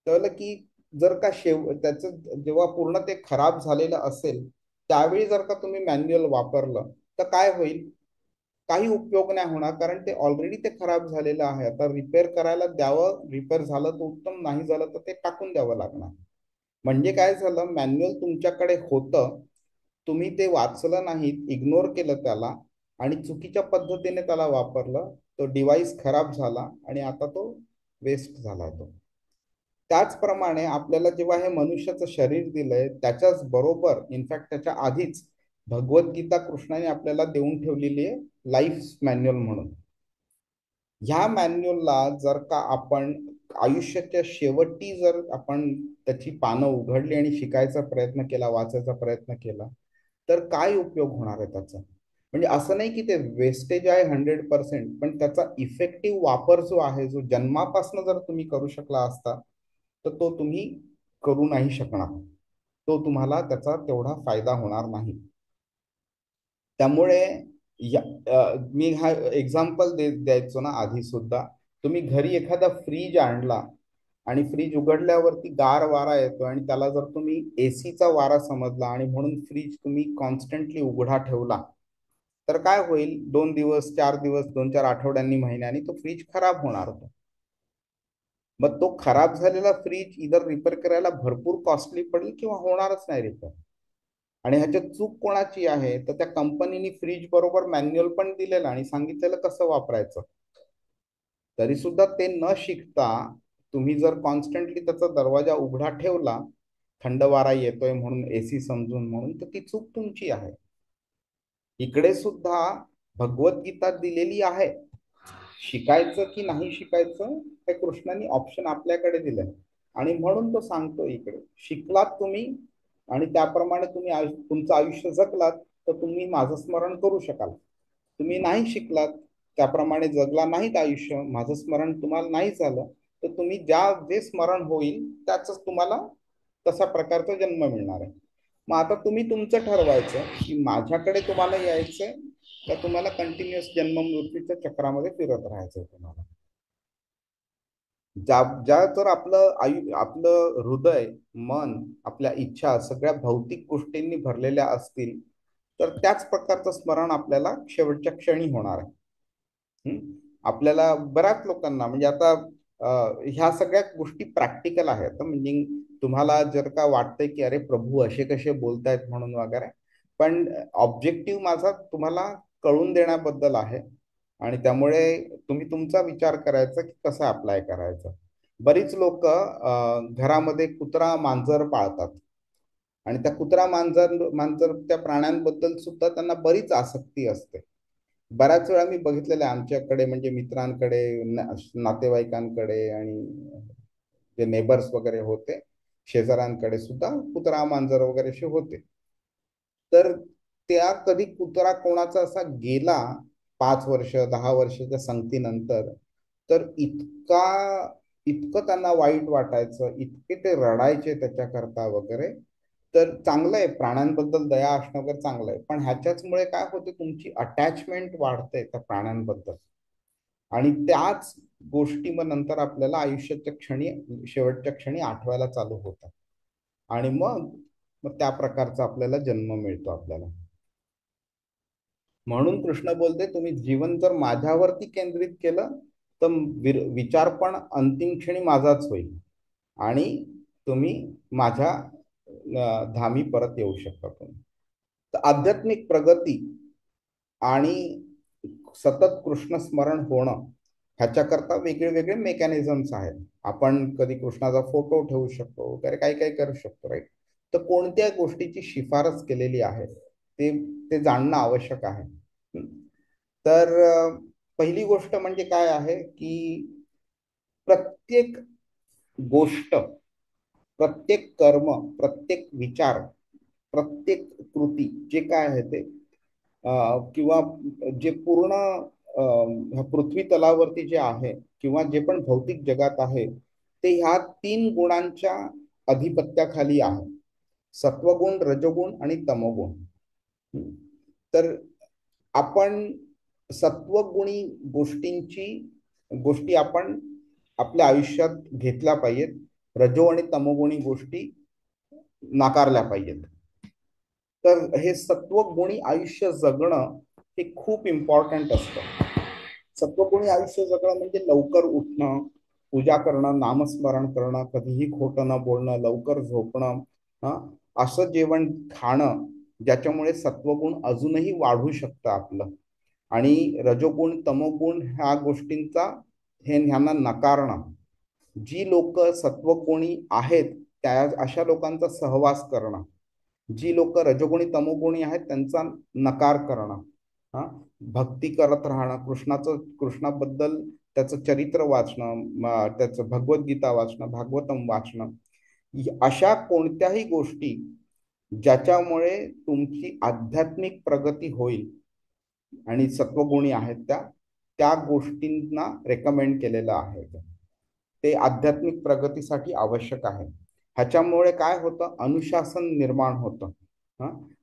तर की जर का त्याचं जेव्हा पूर्ण ते खराब झालेलं असेल त्यावेळी जर का तुम्ही मॅन्युअल वापरलं तर काय होईल? काही उपयोग नाही होणार, कारण ते ऑलरेडी ते खराब झालेलं आहे. आता रिपेअर करायला द्यावं, रिपेअर झालं तर उत्तम, नाही झालं तर ते टाकून द्यावं लागणार. म्हणजे काय झालं, मॅन्युअल तुमच्याकडे होतं, तुम्ही ते वाचलं नाहीत, इग्नोर केलं त्याला आणि चुकीच्या पद्धतीने त्याला वापरलं, तो डिव्हाइस खराब झाला आणि आता तो वेस्ट झाला. तो त्याचप्रमाणे आपल्याला जेव्हा हे मनुष्याचं शरीर दिलंय त्याच्याच बरोबर, इनफॅक्ट त्याच्या आधीच भगवद्गीता कृष्णाने आपल्याला देऊन ठेवलेली आहे लाईफ मॅन्युअल म्हणून. ह्या मॅन्युअलला जर का आपण आयुष्याच्या शेवटी जर आपण त्याची पानं उघडली आणि शिकायचा प्रयत्न केला, वाचायचा प्रयत्न केला, तर काय उपयोग होणार आहे त्याचा? म्हणजे असं नाही की ते वेस्टेज आहे 100%, पण त्याचा इफेक्टिव्ह वापर जो आहे, जो जन्मापासून जर तुम्ही करू शकला असता तर तो तुम्ही करू नाही शकणार, तो तुम्हाला त्याचा तेवढा फायदा होणार नाही. त्यामुळे मी हा एक्झाम्पल द्यायचो ना आधी सुद्धा, तुम्ही घरी एखादा फ्रीज आणला आणि फ्रीज उघडल्यावरती गार वारा येतो आणि त्याला जर तुम्ही एसीचा वारा समजला आणि म्हणून फ्रीज तुम्ही कॉन्स्टंटली उघडा ठेवला, तर काय होईल? 2 दिवस, 4 दिवस, 2-4 आठवड्यांनी, महिन्यांनी तो फ्रीज खराब होणार होता. मग तो खराब झालेला फ्रीज इधर रिपेअर करायला भरपूर कॉस्टली पडेल किंवा होणारच नाही रिपेअर. आणि ह्याच्यात चूक कोणाची आहे? तर त्या कंपनीने फ्रीज बरोबर मॅन्युअल पण दिलेलं आणि सांगितलेलं कसं वापरायचं, तरी सुद्धा ते न शिकता तुम्ही जर कॉन्स्टंटली त्याचा दरवाजा उघडा ठेवला, थंड वारा येतोय म्हणून, एसी समजून म्हणून, तर ती चूक तुमची आहे. इकडे सुद्धा भगवद्गीता दिलेली आहे, शिकायचं की नाही शिकायचं हे कृष्णाने ऑप्शन आपल्याकडे दिलंय आणि म्हणून तो सांगतो इकडे, शिकलात तुम्ही आणि त्याप्रमाणे तुम्ही तुमचं आयुष्य जगलात तर तुम्ही माझं स्मरण करू शकाल. तुम्ही नाही शिकलात, त्याप्रमाणे जगला नाहीत आयुष्य, माझं स्मरण तुम्हाला नाही झालं, तर तुम्ही जे स्मरण होईल त्याच तुम्हाला तसा प्रकारचा जन्म मिळणार आहे. मग आता तुम्ही तुमचं ठरवायचं की माझ्याकडे तुम्हाला यायचंय का तुम्हाला कंटिन्युअस जन्म मृत्यूच्या चक्रामध्ये फिरत राहायचं तुम्हाला. ज्या तर आपलं हृदय, मन, आपल्या इच्छा सगळ्या भौतिक गोष्टींनी भरलेल्या असतील तर त्याच प्रकारचं स्मरण आपल्याला शेवटच्या क्षणी होणार आहे. आपल्याला बऱ्याच लोकांना म्हणजे आता ह्या सगळ्या गोष्टी प्रॅक्टिकल आहेत. म्हणजे तुम्हाला जर का वाटतंय की अरे प्रभू असे कसे बोलतायत म्हणून वगैरे, पण ऑब्जेक्टिव्ह माझा तुम्हाला कळून देण्याबद्दल आहे आणि त्यामुळे तुम्ही तुमचा विचार करायचा की कसं अप्लाय करायचं. बरीच लोक घरामध्ये कुत्रा मांजर पाळतात आणि त्या कुत्रा मांजर मांजर त्या प्राण्यांबद्दल सुद्धा त्यांना बरीच आसक्ती असते. बऱ्याच वेळा मी बघितलेलं आहे आमच्याकडे, म्हणजे मित्रांकडे, नातेवाईकांकडे आणि जे नेबर्स वगैरे होते, शेजाऱ्यांकडे सुद्धा कुत्रा मांजर वगैरे असे होते. तर त्या कधी कुत्रा कोणाचा असा गेला 5 वर्ष 10 वर्षाच्या संगतीनंतर, तर इतकं त्यांना वाईट वाटायचं, इतके ते रडायचे त्याच्याकरता वगैरे. तर चांगलं आहे, प्राण्यांबद्दल दया असणं वगैरे चांगलं आहे, पण ह्याच्याचमुळे काय होते, तुमची अटॅचमेंट वाढते त्या प्राण्यांबद्दल आणि त्याच गोष्टी मग नंतर आपल्याला आयुष्याच्या क्षणी, शेवटच्या क्षणी आठवायला चालू होतात आणि मग मग त्या प्रकारचा आपल्याला जन्म मिळतो आपल्याला. म्हणून कृष्ण बोलते, तुम्ही जीवन जर माझ्यावरती केंद्रित केलं तर विचार पण अंतिम क्षणी माझाच होईल आणि तुम्ही माझ्या धामी परत येऊ शकता. तुम्ही तर आध्यात्मिक प्रगती आणि सतत कृष्ण स्मरण होणं ह्याच्याकरता वेगळे वेगळे मेकॅनिझम्स आहेत. आपण कधी कृष्णाचा फोटो ठेवू शकतो वगैरे, काही काही करू शकतो, राईट. तर कोणत्या गोष्टीची शिफारस केलेली आहे ते ते जाणणं आवश्यक आहे. तर पहिली गोष्ट म्हणजे काय आहे की प्रत्येक गोष्ट, प्रत्येक कर्म, प्रत्येक विचार, प्रत्येक कृती जे काय आहे ते किंवा जे पूर्ण ह्या पृथ्वी तलावरती जे आहे किंवा जे पण भौतिक जगात आहे ते ह्या 3 गुणांच्या अधिपत्याखाली आहे. सत्वगुण, रजोगुण आणि तमोगुण. तर आपण सत्वगुणी गोष्टी आपण आपल्या आयुष्यात घेतल्या पाहिजेत. रजो आणि तमोगुणी गोष्टी नाकारल्या पाहिजेत. तर हे सत्वगुणी आयुष्य जगणं हे खूप इम्पॉर्टंट असतं. सत्वगुणी आयुष्य जगणं म्हणजे लवकर उठणं, पूजा करणं, नामस्मरण करणं, कधीही खोटं न बोलणं, लवकर झोपणं, असं जेवण खाणं ज्याच्यामुळे सत्वगुण अजूनही वाढू शकतं आपलं. आणि रजोगुण तमोगुण ह्या गोष्टींचा ह्यांना नकारणं. जी लोक सत्वगुणी आहेत त्या अशा लोकांचा सहवास करणं. जी लोक रजोगुणी तमोगुणी आहेत त्यांचा नकार करणं. हा, भक्ती करत राहणं, कृष्णाबद्दल त्याचं चरित्र वाचणं, त्याचं भगवद्गीता वाचणं, भागवतम वाचणं, अशा कोणत्याही गोष्टी ज्याच्यामुळे तुमची आध्यात्मिक प्रगती होईल आणि सत्वगुणी आहेत त्या त्या गोष्टींना रेकमेंड केलेलं आहे. ते आध्यात्मिक प्रगतीसाठी आवश्यक आहे. ह्याच्यामुळे काय होतं, अनुशासन निर्माण होतं.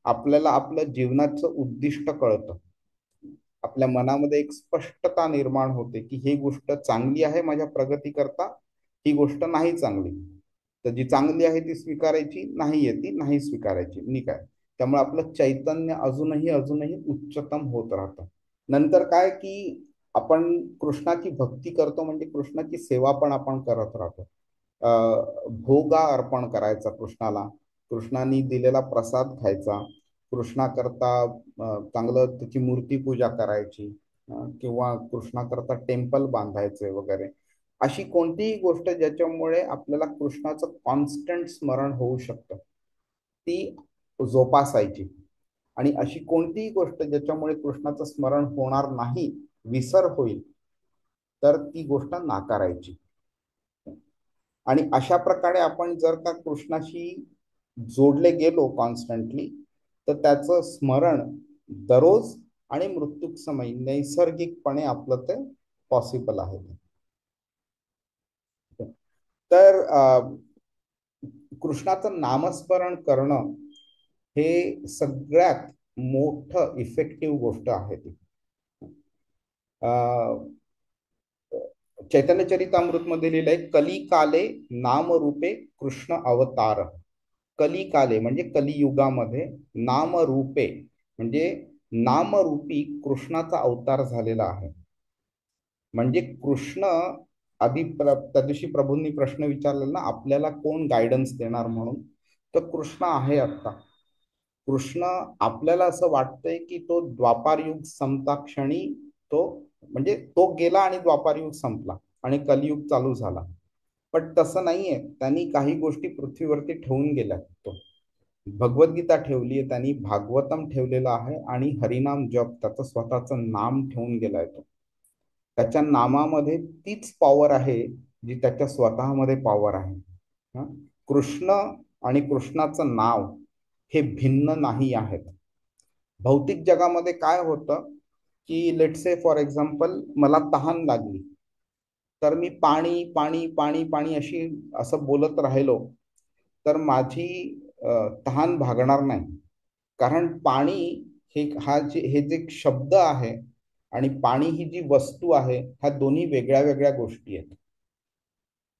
आपल्याला आपलं जीवनाचं उद्दिष्ट कळतं. आपल्या मनामध्ये एक स्पष्टता निर्माण होते की ही गोष्ट चांगली आहे माझ्या प्रगती करता, ही गोष्ट नाही चांगली. तर जी चांगली आहे ती स्वीकारायची, नाही आहे ती नाही स्वीकारायची, नी काय. त्यामुळे आपलं चैतन्य अजूनही उच्चतम होत राहतं. नंतर काय की आपण कृष्णाची भक्ती करतो म्हणजे कृष्णाची सेवा पण आपण करत राहतो. भोगा अर्पण करायचा कृष्णाला, कृष्णाने दिलेला प्रसाद खायचा, कृष्णाकरता चांगलं त्याची मूर्ती पूजा करायची, किंवा कृष्णाकरता टेम्पल बांधायचे वगैरे. अशी कोणतीही गोष्ट ज्याच्यामुळे आपल्याला कृष्णाचं कॉन्स्टंट स्मरण होऊ शकतं ती जोपासायची. आणि अशी कोणतीही गोष्ट ज्याच्यामुळे कृष्णाचं स्मरण होणार नाही, विसर होईल, तर ती गोष्ट नाकारायची. आणि अशा प्रकारे आपण जर का कृष्णाशी जोडले गेलो कॉन्स्टंटली तर त्याचं स्मरण दररोज आणि मृत्यूक समय नैसर्गिकपणे आपलं ते पॉसिबल आहे. तर कृष्णाचं नामस्मरण करणं हे सगळ्यात मोठं इफेक्टिव्ह गोष्ट आहे ती. चैतन्य चरितामृत मध्ये लिहिलंय, कलिकाले नामरूपे कृष्ण अवतार. कलिकाले म्हणजे कलियुगामध्ये, नामरूपे म्हणजे नामरूपी कृष्णाचा अवतार झालेला आहे. म्हणजे कृष्ण आधी त्या दिवशी प्रभूंनी प्रश्न विचारलेला ना, आपल्याला कोण गायडन्स देणार म्हणून, तर कृष्ण आहे आता. कृष्ण आपल्याला असं वाटतंय की तो द्वापारयुग संपता क्षणी तो, म्हणजे तो गेला आणि द्वापारयुग संपला आणि कलियुग चालू झाला. पण तसं नाहीये. त्यांनी काही गोष्टी पृथ्वीवरती ठेवून गेल्या. तो भगवद्गीता ठेवली आहे त्यांनी, भागवतम ठेवलेलं आहे आणि हरिनाम जप, त्याचं स्वतःचं नाम ठेवून गेलाय तो. त्याच्या नामामध्ये तीच पॉवर आहे जी त्याच्या स्वतःमध्ये पॉवर आहे. हं? कृष्ण आणि कृष्णाचं नाव हे भिन्न नाही आहेत. भौतिक जगामध्ये काय होतं की लेट्स से फॉर एक्झाम्पल, मला तहान लागली तर मी पाणी पाणी पाणी पाणी असं बोलत राहिलो तर माझी तहान भागणार नाही. कारण पाणी हे जे शब्द आहे आणि पाणी ही जी वस्तू आहे, ह्या दोन्ही वेगळ्या वेगळ्या गोष्टी आहेत.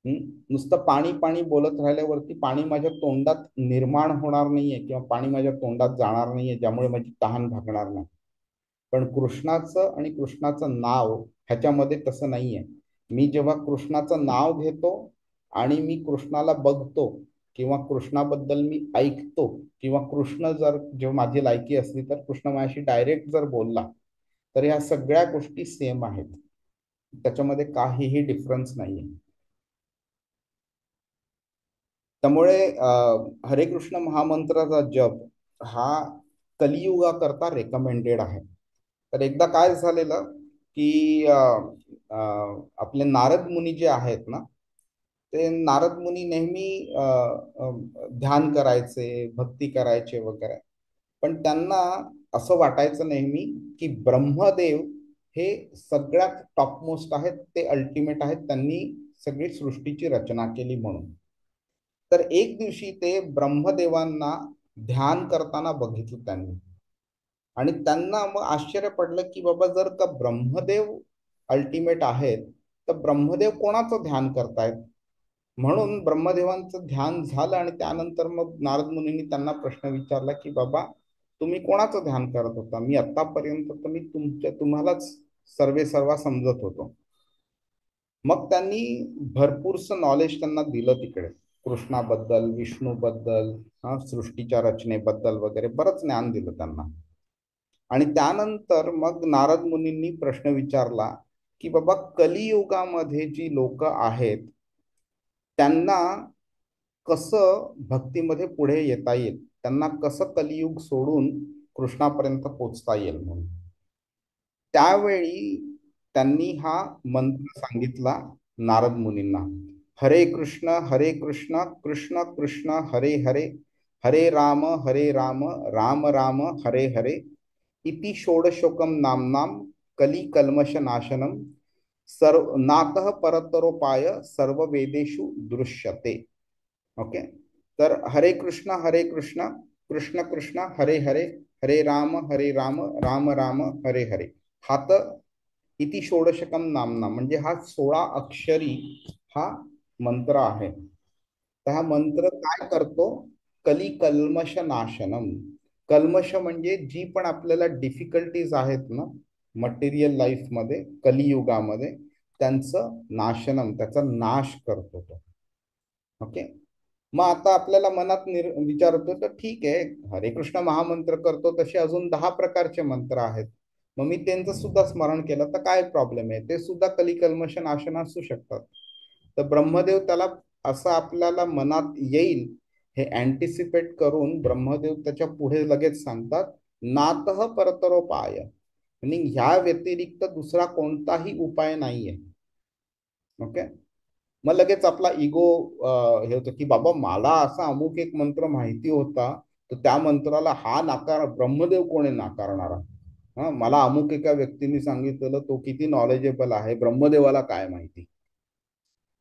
नुसतं पाणी पाणी बोलत राहिल्यावरती पाणी माझ्या तोंडात निर्माण होणार नाहीये किंवा पाणी माझ्या तोंडात जाणार नाहीये ज्यामुळे माझी तहान भागणार नाही. पण कृष्णाचं आणि कृष्णाचं नाव ह्याच्यामध्ये तसं नाहीये. मी जेव्हा कृष्णाचं नाव घेतो आणि मी कृष्णाला बघतो किंवा कृष्णाबद्दल मी ऐकतो किंवा कृष्ण जर जेव्हा माझी लायकी असली तर कृष्ण माझ्याशी डायरेक्ट जर बोलला, तर ह्या सगळ्या गोष्टी सेम आहेत. त्याच्यामध्ये काहीही डिफरन्स नाहीये. त्यामुळे हरे कृष्ण महामंत्राचा जप हा कलियुगाकरता रेकमेंडेड आहे. तर एकदा काय झालेलं की आपले नारद मुनी जे आहेत ना, ते नारद मुनी नेहमी ध्यान करायचे, भक्ती करायचे वगैरे. पण त्यांना असं वाटायचं नेहमी की ब्रह्मदेव हे सगळ्यात टॉपमोस्ट आहेत, ते अल्टिमेट आहेत, त्यांनी सगळी सृष्टीची रचना केली म्हणून. तर एक दिवशी ते ब्रह्मदेवांना ध्यान करताना बघितलं त्यांनी आणि त्यांना मग आश्चर्य पडलं की बाबा, जर का ब्रह्मदेव अल्टिमेट आहेत तर ब्रह्मदेव कोणाचं ध्यान करतायत. म्हणून ब्रह्मदेवांचं ध्यान झालं आणि त्यानंतर मग नारद मुनींनी त्यांना प्रश्न विचारला की बाबा, तुम्ही कोणाचं ध्यान करत होता. मी आतापर्यंत तर मी तुम्हालाच सर्वे सर्वा समजत होतो. मग त्यांनी भरपूरसं नॉलेज त्यांना दिलं तिकडे, कृष्णाबद्दल, विष्णूबद्दल, सृष्टीच्या रचनेबद्दल वगैरे बरंच ज्ञान दिलं त्यांना. आणि त्यानंतर मग नारद मुनींनी प्रश्न विचारला की बाबा, कलियुगामध्ये जी लोक आहेत त्यांना कसं भक्तीमध्ये पुढे येता येईल, त्यांना कसं कलियुग सोडून कृष्णापर्यंत पोचता येईल म्हणून. त्यावेळी त्यांनी हा मंत्र सांगितला नारद मुनींना, हरे कृष्ण कृष्ण कृष्ण हरे हरे, हरे राम राम राम हरे हरे, इति षोडशोकम नामनाम कली कल्मश नाशनम, सर्व नातः परतरोपाय सर्व वेदेषु दृश्यते. ओके. तर हरे कृष्ण कृष्ण कृष्ण हरे हरे, हरे राम राम राम हरे हरे, हात इति षोडशकम नामना म्हणजे हा 16 अक्षरी हा मंत्र आहे. तर हा मंत्र काय करतो, कली कल्मश नाशनम. कल्मश म्हणजे जी पण आपल्याला डिफिकल्टीज आहेत ना मटेरियल लाईफ मध्ये, कलियुगामध्ये त्यांचं नाशनम, त्याचा नाश करतो तो. ओके. मग आता आपल्याला मनात विचार होतो, तर ठीक आहे, हरे कृष्ण महामंत्र करतो तसे अजून 10 प्रकारचे मंत्र आहेत, मग मी त्यांचं सुद्धा स्मरण केलं तर काय प्रॉब्लेम आहे, ते सुद्धा कलिकल्मश नाशन असू शकतात. तर ब्रह्मदेव त्याला असं आपल्याला मनात येईल हे अँटिसिपेट करून ब्रह्मदेव त्याच्या पुढे लगेच सांगतात, नातः परतरोपाय, आणि ह्या व्यतिरिक्त दुसरा कोणताही उपाय नाहीये. ओके. मग लगेच आपला इगो हे होतं की बाबा, मला असा अमुक एक मंत्र माहिती होता, तर त्या मंत्राला हा नाकार, ब्रह्मदेव कोण आहे नाकारणारा. मला अमुक एका व्यक्तीने सांगितलेलं, तो किती नॉलेजेबल आहे, ब्रह्मदेवाला काय माहिती.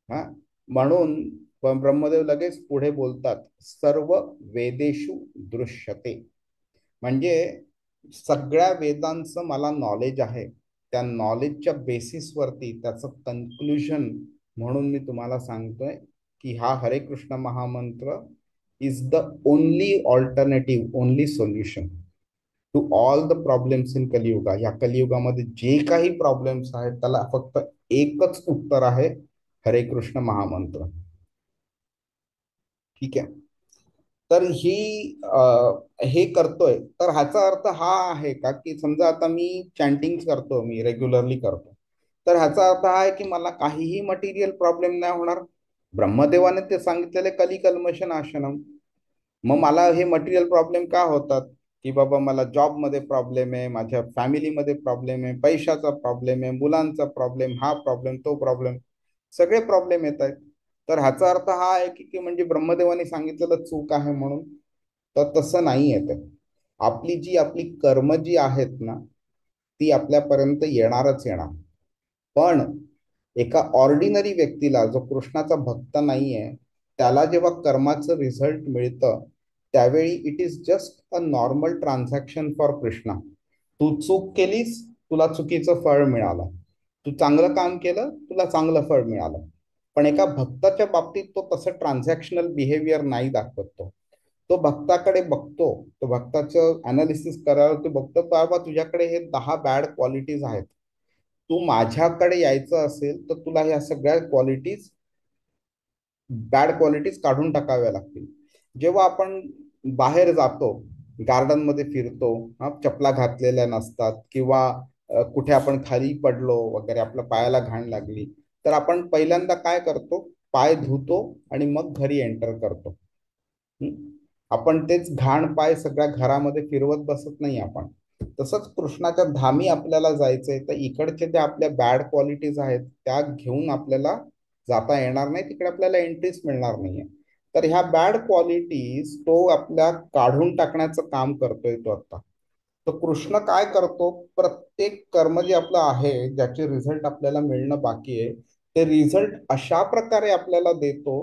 हा म्हणून ब्रह्मदेव लगेच पुढे बोलतात, सर्व वेदेषु दृश्यते, म्हणजे सगळ्या वेदांचं मला नॉलेज आहे, त्या नॉलेजच्या बेसिसवरती त्याचं कन्क्लुजन म्हणून मी तुम्हाला सांगतोय की हा हरे कृष्ण महामंत्र is the only alternative, only solution to all the problems in Kaliyuga. या कलियुगामध्ये जे काही प्रॉब्लेम्स आहेत त्याला फक्त एकच उत्तर आहे, हरे कृष्ण महामंत्र. ठीक आहे. तर हे करतोय तर ह्याचा अर्थ हा आहे का की समजा आता मी चॅन्टिंग करतो, मी रेग्युलरली करतो, तर ह्याचा अर्थ हा आहे की मला काहीही मटेरियल प्रॉब्लेम नाही होणार. ब्रह्मदेवाने ते सांगितलेले कली कल्मष नाशनम. मग मला हे मटेरियल प्रॉब्लेम का होतात की बाबा मला जॉबमध्ये प्रॉब्लेम आहे, माझ्या फॅमिलीमध्ये प्रॉब्लेम आहे, पैशाचा प्रॉब्लेम आहे, मुलांचा प्रॉब्लेम, हा प्रॉब्लेम, तो प्रॉब्लेम, सगळे प्रॉब्लेम येत आहेत. तर ह्याचा अर्थ हा आहे की म्हणजे ब्रह्मदेवाने सांगितलेलं चूक आहे म्हणून. तर तसं नाही येत. आपली कर्म जी आहेत ना ती आपल्यापर्यंत येणारच येणार. पण एका ऑर्डिनरी व्यक्तीला जो कृष्णाचा भक्त नाहीये त्याला जेव्हा कर्माचं रिझल्ट मिळतं त्यावेळी it is just a normal transaction for Krishna. तू चूक केलीस, तुला चुकीचं फळ मिळालं. तू चांगलं काम केलं, तुला चांगलं फळ मिळालं. पण एका भक्ताच्या बाबतीत तो तसं ट्रान्झॅक्शनल बिहेवियर नाही दाखवत. तो भक्ताकडे बघतो, तो भक्ताचं अनालिसिस करायला तो बघतो, बाबा तुझ्याकडे हे 10 बॅड क्वालिटीज आहेत, तू माझ्याकडे यायचं असेल तर तुला ह्या सगळ्या बॅड क्वालिटीज काढून टाकाव्या लागतील. जेव्हा आपण बाहेर जातो, गार्डन मध्ये फिरतो, चपला घातलेल्या नसतात किंवा कुठे आपण खाली पडलो वगैरे, आपल्या पायाला घाण लागली, तर आपण पहिल्यांदा काय करतो, पाय धुतो आणि मग घरी एंटर करतो. हं? आपण तेच घाण पाय सगळ्या घरामध्ये फिरवत बसत नाही आपण. तसंच कृष्णाच्या धामी आपल्याला जायचंय तर इकडचे ज्या आपल्या बॅड क्वालिटीज आहेत त्या घेऊन आपल्याला जाता येणार नाही, तिकडे आपल्याला एंट्रीच मिळणार नाहीये. तर ह्या बॅड क्वालिटीज तो आपल्या काढून टाकण्याचं काम करतोय तो आता. तर कृष्ण काय करतो, प्रत्येक कर्म जे आपलं आहे ज्याचे रिझल्ट आपल्याला मिळणं बाकी आहे ते रिझल्ट अशा प्रकारे आपल्याला देतो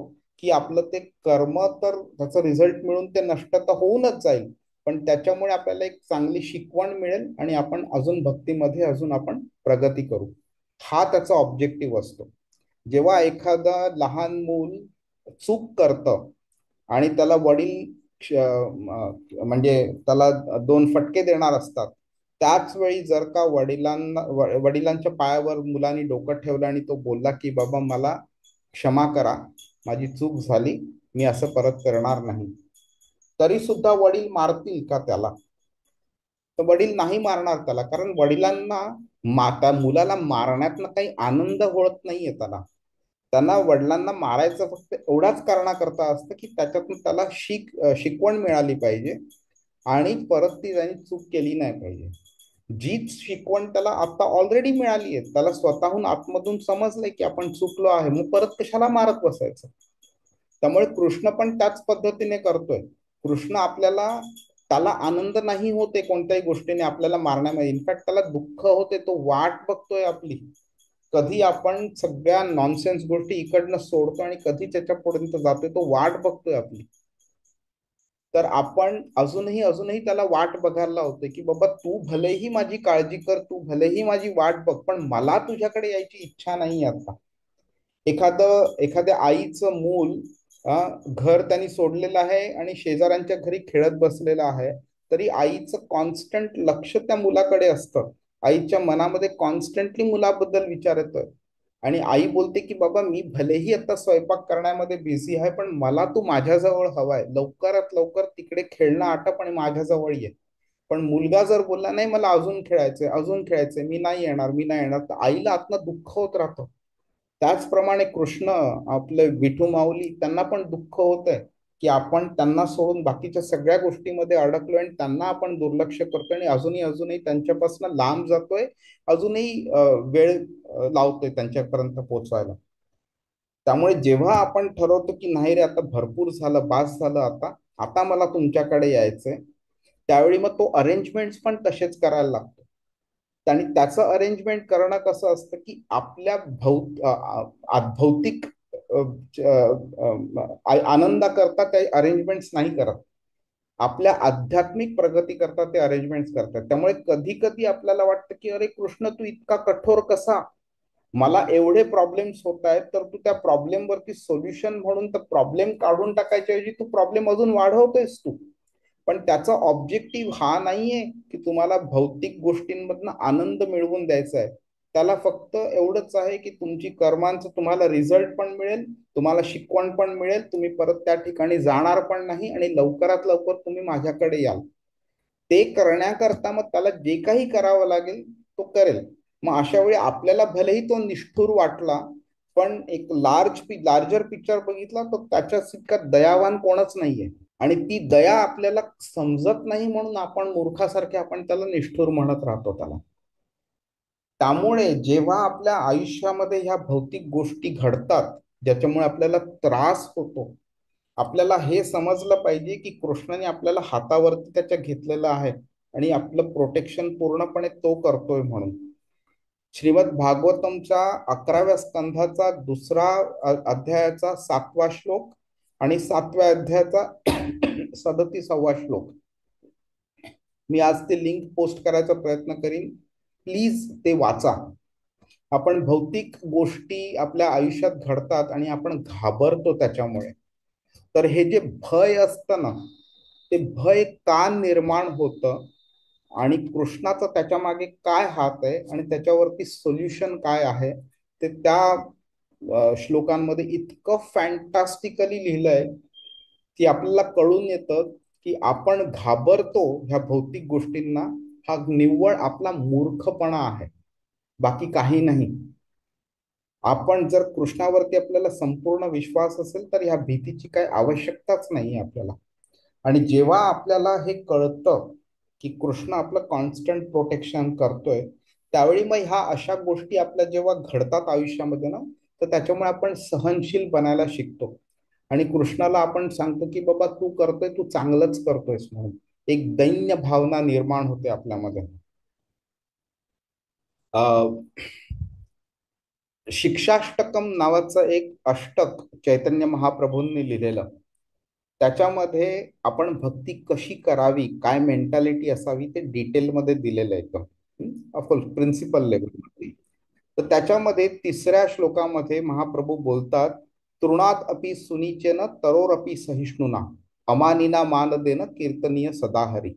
की आपलं ते कर्म तर त्याचं रिझल्ट मिळून ते नष्ट तर होऊनच जाईल, पण त्याच्यामुळे आपल्याला एक चांगली शिकवण मिळेल आणि आपण अजून भक्तीमध्ये अजून आपण प्रगती करू. हा त्याचा ऑब्जेक्टिव्ह असतो. जेव्हा एखादा लहान मूल चूक करतं आणि त्याला वडील म्हणजे त्याला 2 फटके देणार असतात, त्याच वेळी जर का वडिलांच्या पायावर मुलांनी डोकं ठेवलं आणि तो बोलला की बाबा मला क्षमा करा, माझी चूक झाली, मी असं परत करणार नाही, तरी सुद्धा वडील मारतील का त्याला? तर वडील नाही मारणार त्याला, कारण वडिलांना माता मुलाला मारण्यातनं काही आनंद होत नाहीये त्याला. त्यांना वडिलांना मारायचं फक्त एवढाच कारणाकरता असतं की त्याच्यातून त्याला शिकवण मिळाली पाहिजे आणि परत ती त्याने चूक केली नाही पाहिजे. जीच शिकवण त्याला आता ऑलरेडी मिळाली आहे, त्याला स्वतःहून आतमधून समजलंय की आपण चुकलो आहे, मग परत कशाला मारत बसायचं. त्यामुळे कृष्ण पण त्याच पद्धतीने करतोय. कृष्ण आपल्याला, त्याला आनंद नाही होते कोणत्याही गोष्टीने आपल्याला मारण्यामध्ये, इनफॅक्ट त्याला दुःख होते, तो वाट बघतोय आपली कधी आपण सगळ्या नॉनसेन्स गोष्टी इकडनं सोडतो आणि कधी त्याच्यापर्यंत जातोय, तो वाट बघतोय आपली. तर आपण अजूनही त्याला वाट बघायला लावतोय की बाबा तू भलेही माझी काळजी कर, तू भलेही माझी वाट बघ, पण मला तुझ्याकडे यायची इच्छा नाही आता. एखाद्या आईचं मूल घर त्यांनी सोडलेलं आहे आणि शेजाऱ्यांच्या घरी खेळत बसलेलं आहे, तरी आईचं कॉन्स्टंट लक्ष त्या मुलाकडे असतं. आईच्या मनामध्ये कॉन्स्टंटली मुलाबद्दल विचार येतोय आणि आई बोलते की बाबा मी भलेही आता स्वयंपाक करण्यामध्ये बिझी आहे, पण मला तू माझ्याजवळ हवाय, लवकरात लवकर तिकडे खेळणं आटप आणि माझ्याजवळ ये. पण मुलगा जर बोलला नाही मला अजून खेळायचंय, अजून खेळायचंय, मी नाही येणार, मी नाही येणार, तर आईला आतनं दुःख होत राहतं. त्याचप्रमाणे कृष्ण, आपले विठू माऊली, त्यांना पण दुःख होत आहे की आपण त्यांना सोडून बाकीच्या सगळ्या गोष्टीमध्ये अडकलोय आणि त्यांना आपण दुर्लक्ष करतोय आणि अजूनही त्यांच्यापासून लांब जातोय, अजूनही वेळ लावतोय त्यांच्यापर्यंत पोहोचवायला. त्यामुळे जेव्हा आपण ठरवतो की नाही रे आता भरपूर झालं, बास झालं, आता आता मला तुमच्याकडे यायचंय, त्यावेळी मग तो अरेंजमेंट पण तसेच करायला लागतो. आणि त्याचं अरेंजमेंट करणं कसं असतं की आपल्या भौतिक आनंदाकरता काही अरेंजमेंट्स नाही करत. आपल्या आध्यात्मिक प्रगती करता ते अरेंजमेंट करतात. त्यामुळे कधी कधी आपल्याला वाटतं की अरे कृष्ण तू इतका कठोर कसा, मला एवढे प्रॉब्लेम्स होत आहेत, तर तू त्या प्रॉब्लेम वरती सोल्युशन म्हणून तर प्रॉब्लेम काढून टाकायच्या ऐवजी तू प्रॉब्लेम अजून वाढवतोयस तू. पण त्याचा ऑब्जेक्टिव्ह हा नाहीये की तुम्हाला भौतिक गोष्टींमधनं आनंद मिळवून द्यायचा आहे. त्याला फक्त एवढंच आहे की तुमची कर्मांचं तुम्हाला रिझल्ट पण मिळेल, तुम्हाला शिकवण पण मिळेल, तुम्ही परत त्या ठिकाणी जाणार पण नाही आणि लवकरात लवकर तुम्ही माझ्याकडे याल. ते करण्याकरता मग त्याला जे काही करावं लागेल तो करेल. मग अशा वेळी आपल्याला भलेही तो निष्ठुर वाटला, पण एक लार्जर पिक्चर बघितला तर त्याच्या इतका दयावान कोणच नाहीये. आणि ती दया आपल्याला समजत नाही म्हणून आपण मूर्खासारखे आपण त्याला निष्ठुर म्हणत राहतो त्याला. त्यामुळे जेव्हा आपल्या आयुष्यामध्ये ह्या भौतिक गोष्टी घडतात ज्याच्यामुळे आपल्याला त्रास होतो, आपल्याला हे समजलं पाहिजे की कृष्णाने आपल्याला हातावरती त्याच्या घेतलेलं आहे आणि आपलं प्रोटेक्शन पूर्णपणे तो करतोय म्हणून. श्रीमद भागवतमच्या 11व्या स्कंधाचा अध्यायाचा 7वा श्लोक आणि 7व्या अध्यायाचा 37वा श्लोक, मी आज ते लिंक पोस्ट करायचा प्रयत्न करीन, प्लीज ते वाचा. आपण भौतिक गोष्टी आपल्या आयुष्यात घडतात आणि आपण घाबरतो त्याच्यामुळे. तर हे जे भय असतं ना, ते भय का निर्माण होतं आणि कृष्णाचा त्याच्या मागे काय हात आहे आणि त्याच्यावरती सोल्युशन काय आहे, ते त्या श्लोकांमध्ये इतकं फॅन्टास्टिकली लिहिलंय की आपल्याला कळून येतं की आपण घाबरतो ह्या भौतिक गोष्टींना, हा निव्वळ आपला मूर्खपणा आहे, बाकी काही नाही. आपण जर कृष्णावरती आपल्याला संपूर्ण विश्वास असेल तर ह्या भीतीची काही आवश्यकताच नाही आपल्याला. आणि जेव्हा आपल्याला हे कळतं की कृष्ण आपलं कॉन्स्टंट प्रोटेक्शन करतोय, त्यावेळी मग ह्या अशा गोष्टी आपल्या जेव्हा घडतात आयुष्यामध्ये ना, तर त्याच्यामुळे आपण सहनशील बनायला शिकतो आणि कृष्णाला आपण सांगतो की बाबा तू करतोय, तू चांगलंच करतोयस म्हणून. एक दैन्य भावना निर्माण होते आपल्यामध्ये. शिक्षाष्टकम नावाचं एक अष्टक चैतन्य महाप्रभूंनी लिहिलेलं, त्याच्यामध्ये आपण भक्ती कशी करावी, काय मेंटॅलिटी असावी, ते डिटेलमध्ये दिलेलं आहे एकदम, ऑफकोर्स प्रिन्सिपल लेवलमध्ये. तर त्याच्यामध्ये 3ऱ्या श्लोकामध्ये महाप्रभू बोलतात, तृणात अपि सुनीचेन तरोरपि सहिष्णुना अमानिना मानदेन कीर्तनीय सदाहरी.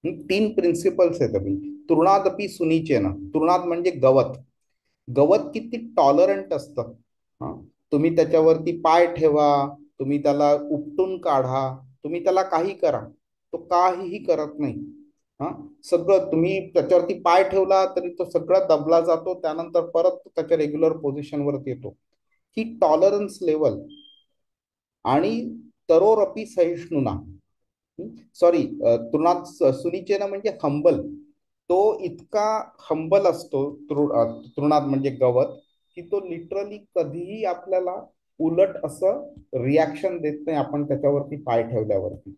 3 प्रिन्सिपल्स आहेत अभि. तृणादपि सुनीचेन, तृणात म्हणजे गवत. गवत किती टॉलरंट असतं. हा, तुम्ही त्याच्यावरती पाय ठेवा, तुम्ही त्याला उपटून काढा, तुम्ही त्याला काही करा, तो काहीही करत नाही. हा, सगळं तुम्ही त्याच्यावरती पाय ठेवला तरी तो सगळा दबला जातो, त्यानंतर परत तो त्याच्या रेग्युलर पोझिशनवरती येतो. ही टॉलरन्स लेवल. आणि तरोरपी सहिष्णुना, सॉरी, तृणात सुनिचेना म्हणजे हंबल. तो इतका हंबल असतो तृणात म्हणजे गवत, की तो लिटरली कधीही आपल्याला उलट असं रिॲक्शन देत नाही आपण त्याच्यावरती पाय ठेवल्यावरती.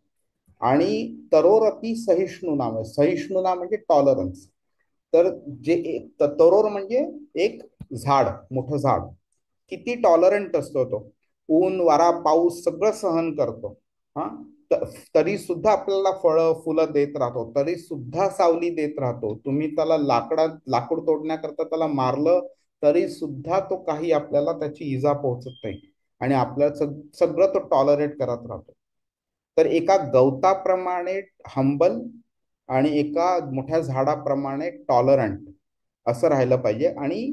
आणि तरोरपी सहिष्णुना, सहिष्णुना म्हणजे टॉलरन्स. तर तरोर म्हणजे एक झाड, मोठं झाड, किती टॉलरंट असतो तो, ऊन वारा पाऊस सगळं सहन करतो. हा, तरी सुद्धा आपल्याला फळं फुलं देत राहतो, तरी सुद्धा सावली देत राहतो. तुम्ही त्याला लाकूड तोडण्याकरता त्याला मारलं तरी सुद्धा तो काही आपल्याला त्याची इजा पोहोचत नाही आणि आपल्याला सगळं तो टॉलरेट करत राहतो. तर एका गवताप्रमाणे हंबल आणि एका मोठ्या झाडाप्रमाणे टॉलरंट असं राहिलं पाहिजे. आणि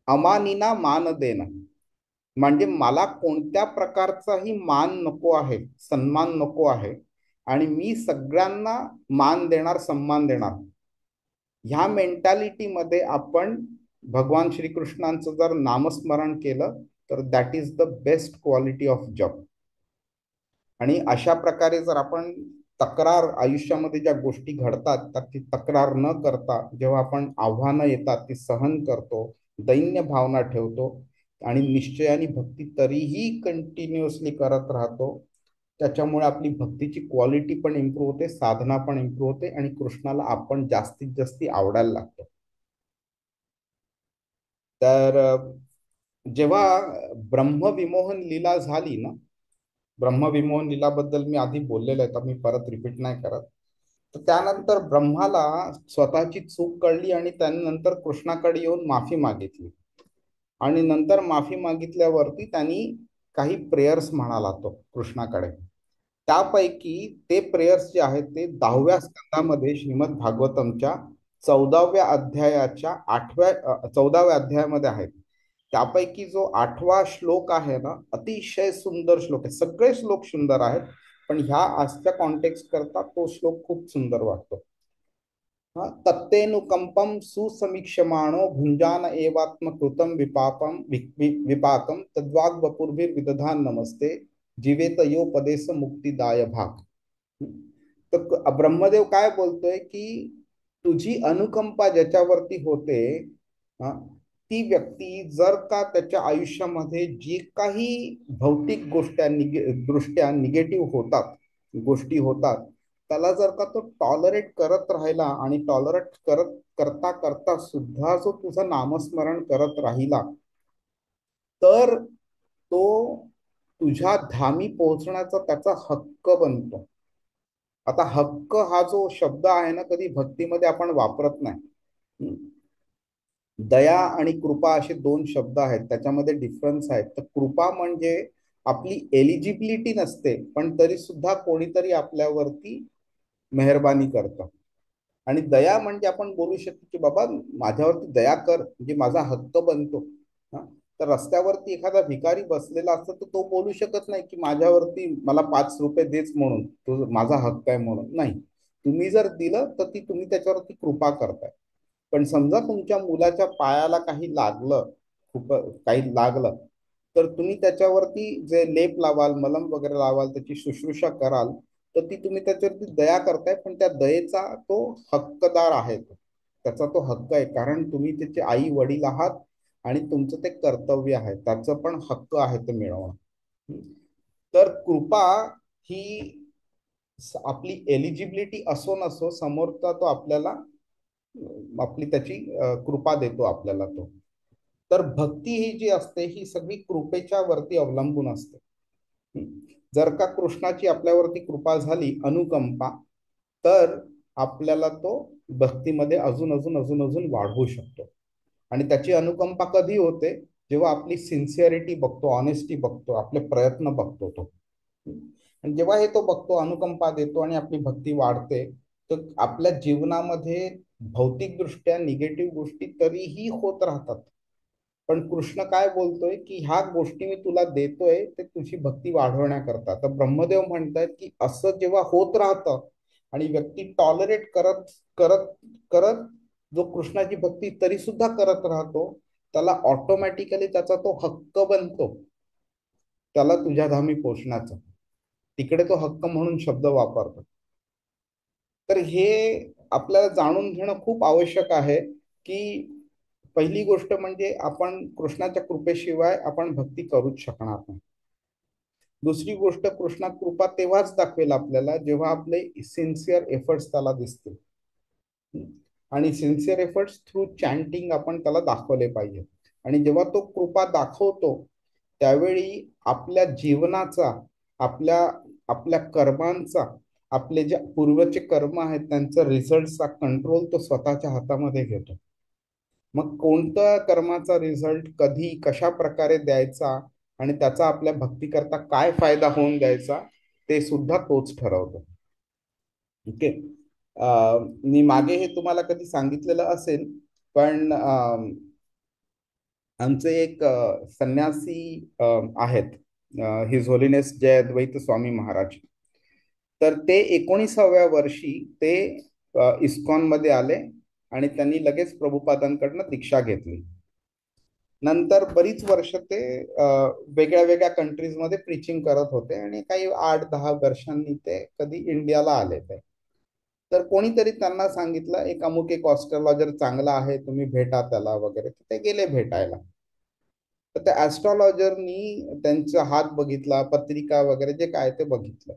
अमानिना मान देणं म्हणजे मला कोणत्या प्रकारचाही मान नको आहे, सन्मान नको आहे, आणि मी सगळ्यांना मान देणार, सन्मान देणार. ह्या मेंटॅलिटीमध्ये आपण भगवान श्रीकृष्णांचं जर नामस्मरण केलं तर that is the best quality of जप. आणि अशा प्रकारे जर आपण तक्रार आयुष्यामध्ये ज्या गोष्टी घडतात तर ती तक्रार न करता जेव्हा आपण आव्हानं येतात ती सहन करतो, दैन्य भावना ठेवतो आणि निश्चयाने भक्ती तरीही कंटिन्युअसली करत राहतो, त्याच्यामुळे आपली भक्तीची क्वालिटी पण इम्प्रूव्ह होते, साधना पण इम्प्रूव्ह होते आणि कृष्णाला आपण जास्तीत जास्त आवडायला लागतो. तर जेव्हा ब्रह्मविमोहन लीला झाली ना, ब्रह्मविमोहन लीलाबद्दल मी आधी बोललेलो आहे, तर मी परत रिपीट नाही करत. तर त्यानंतर ब्रह्माला स्वतःची चूक कळली आणि त्यानंतर कृष्णाकडे येऊन माफी मागितली. आणि नंतर माफी मागितल्यावरती त्यांनी काही प्रेयर्स म्हणाला तो कृष्णाकडे. त्यापैकी ते प्रेयर्स जे आहेत ते 10व्या स्कंदामध्ये श्रीमद भागवतमच्या 14व्या अध्यायाच्या 14व्या अध्यायामध्ये आहेत. त्यापैकी जो 8वा श्लोक आहे ना, अतिशय सुंदर श्लोक आहे. सगळे श्लोक सुंदर आहेत, पण ह्या आजच्या कॉन्टेक्स्ट करता तो श्लोक खूप सुंदर वाटतो. तत्तेनुकंपम सुसमीक्षमाणो भुंजान एवात्मकृतं विपाकम तद्वाग वपुर्भिर्विदधान नमस्ते जीवेत योपदेश मुक्तिदाय भाग. तर ब्रह्मदेव काय बोलतोय की तुझी अनुकंपा ज्याच्यावरती होते, ती व्यक्ती जर का त्याच्या आयुष्यामध्ये जी काही भौतिक दृष्ट्या निगेटिव्ह होतात, गोष्टी होतात, त्याला जर का तो टॉलरेट करत राहिला आणि टॉलरेट करता करता सुद्धा जो तुझं नामस्मरण करत राहिला, तर तो तुझ्या धामी पोहोचण्याचा त्याचा हक्क बनतो. आता हक्क हा जो शब्द आहे ना, कधी भक्तीमध्ये आपण वापरत नाही. दया आणि कृपा असे दोन शब्द आहेत, त्याच्यामध्ये डिफरन्स आहे. तर कृपा म्हणजे आपली एलिजिबिलिटी नसते, पण तरी सुद्धा कोणीतरी आपल्यावरती मेहरबानी करतं. आणि दया म्हणजे आपण बोलू शकतो की बाबा माझ्यावरती दया कर, म्हणजे माझा हक्क बनतो. तर रस्त्यावरती एखादा भिकारी बसलेला असतो, तर तो बोलू शकत नाही की माझ्यावरती मला 5 रुपये देच म्हणून, तो माझा हक्क आहे म्हणून. नाही, तुम्ही जर दिलं तर तुम्ही त्याच्यावरती कृपा करताय. पण समजा तुमच्या मुलाच्या पायाला काही लागलं, खूप काही लागलं, तर तुम्ही त्याच्यावरती जे लेप लावाल, मलम वगैरे लावाल, त्याची शुश्रूषा कराल, तर ती तुम्ही त्याच्यावरती दया करताय. पण त्या दयेचा तो हक्कदार आहे, त्याचा तो हक्क आहे, कारण तुम्ही त्याचे आई वडील आहात आणि तुमचं ते कर्तव्य आहे, त्याचं पण हक्क आहे ते मिळवणं. तर कृपा ही आपली एलिजिबिलिटी असो नसो, समोरचा तो आपल्याला आपली त्याची कृपा देतो आपल्याला तो. तर भक्ती ही जी असते ही सगळी कृपेच्या वरती अवलंबून असते. जर का कृष्णाची आपल्यावरती कृपा झाली, अनुकंपा, तर आपल्याला तो भक्तीमध्ये अजून अजून अजून अजून वाढवू शकतो. आणि त्याची अनुकंपा कधी होते? जेव्हा आपली सिन्सिअरिटी बघतो, ऑनेस्टी बघतो, आपले प्रयत्न बघतो तो. आणि जेव्हा हे तो बघतो, अनुकंपा देतो आणि आपली भक्ती वाढते, तर आपल्या जीवनामध्ये भौतिकदृष्ट्या निगेटिव्ह गोष्टी तरीही होत राहतात. पण कृष्ण काय बोलतोय की ह्या गोष्टी मी तुला देतोय ते तुझी भक्ती वाढवण्याकरता. तर ब्रह्मदेव म्हणतायत की असं जेव्हा होत राहतं आणि व्यक्ती टॉलरेट करत करत करत जो कृष्णाची भक्ती तरी सुद्धा करत राहतो, त्याला ऑटोमॅटिकली त्याचा तो हक्क बनतो, त्याला तुझ्या धामी पोचण्याचा. तिकडे तो हक्क म्हणून शब्द वापरतो. तर हे आपल्याला जाणून घेणं खूप आवश्यक आहे की पहिली गोष्ट म्हणजे आपण कृष्णाच्या कृपेशिवाय आपण भक्ती करूच शकणार नाही. दुसरी गोष्ट, कृष्णा कृपा तेव्हाच दाखवेल आपल्याला जेव्हा आपले सिन्सिअर एफर्ट्स त्याला दिसतील. आणि सिन्सिअर एफर्ट्स थ्रू चॅन्टिंग आपण त्याला दाखवले पाहिजे. आणि जेव्हा तो कृपा दाखवतो, त्यावेळी आपल्या जीवनाचा, आपल्या आपल्या कर्मांचा, आपले जे पूर्वचे कर्म आहेत त्यांचा रिझल्टचा कंट्रोल तो स्वतःच्या हातामध्ये घेतो. मग कोणत्या कर्माचा रिझल्ट कधी कशा प्रकारे द्यायचा आणि त्याचा आपल्या भक्ती करता काय फायदा होऊन द्यायचा, ते सुद्धा तोच ठरवतो. ओके. मी मागे हे तुम्हाला कधी सांगितलेलं असेल, पण आमचे एक संन्यासी आहेत, हिज होलीनेस जय अद्वैत स्वामी महाराज. तर ते 19व्या वर्षी ते इस्कॉन मध्ये आले आणि त्यांनी लगेच प्रभुपादांकडनं दीक्षा घेतली. नंतर बरीच वर्ष ते वेगळ्या वेगळ्या कंट्रीज मध्ये प्रीचिंग करत होते आणि काही 8-10 वर्षांनी ते कधी इंडियाला आले. तर कोणीतरी त्यांना सांगितलं एक अमुक एक ऑस्ट्रोलॉजर चांगला आहे, तुम्ही भेटा त्याला वगैरे. ते गेले भेटायला. तर त्या ऍस्ट्रॉलॉजरनी त्यांचा हात बघितला, पत्रिका वगैरे जे काय ते बघितलं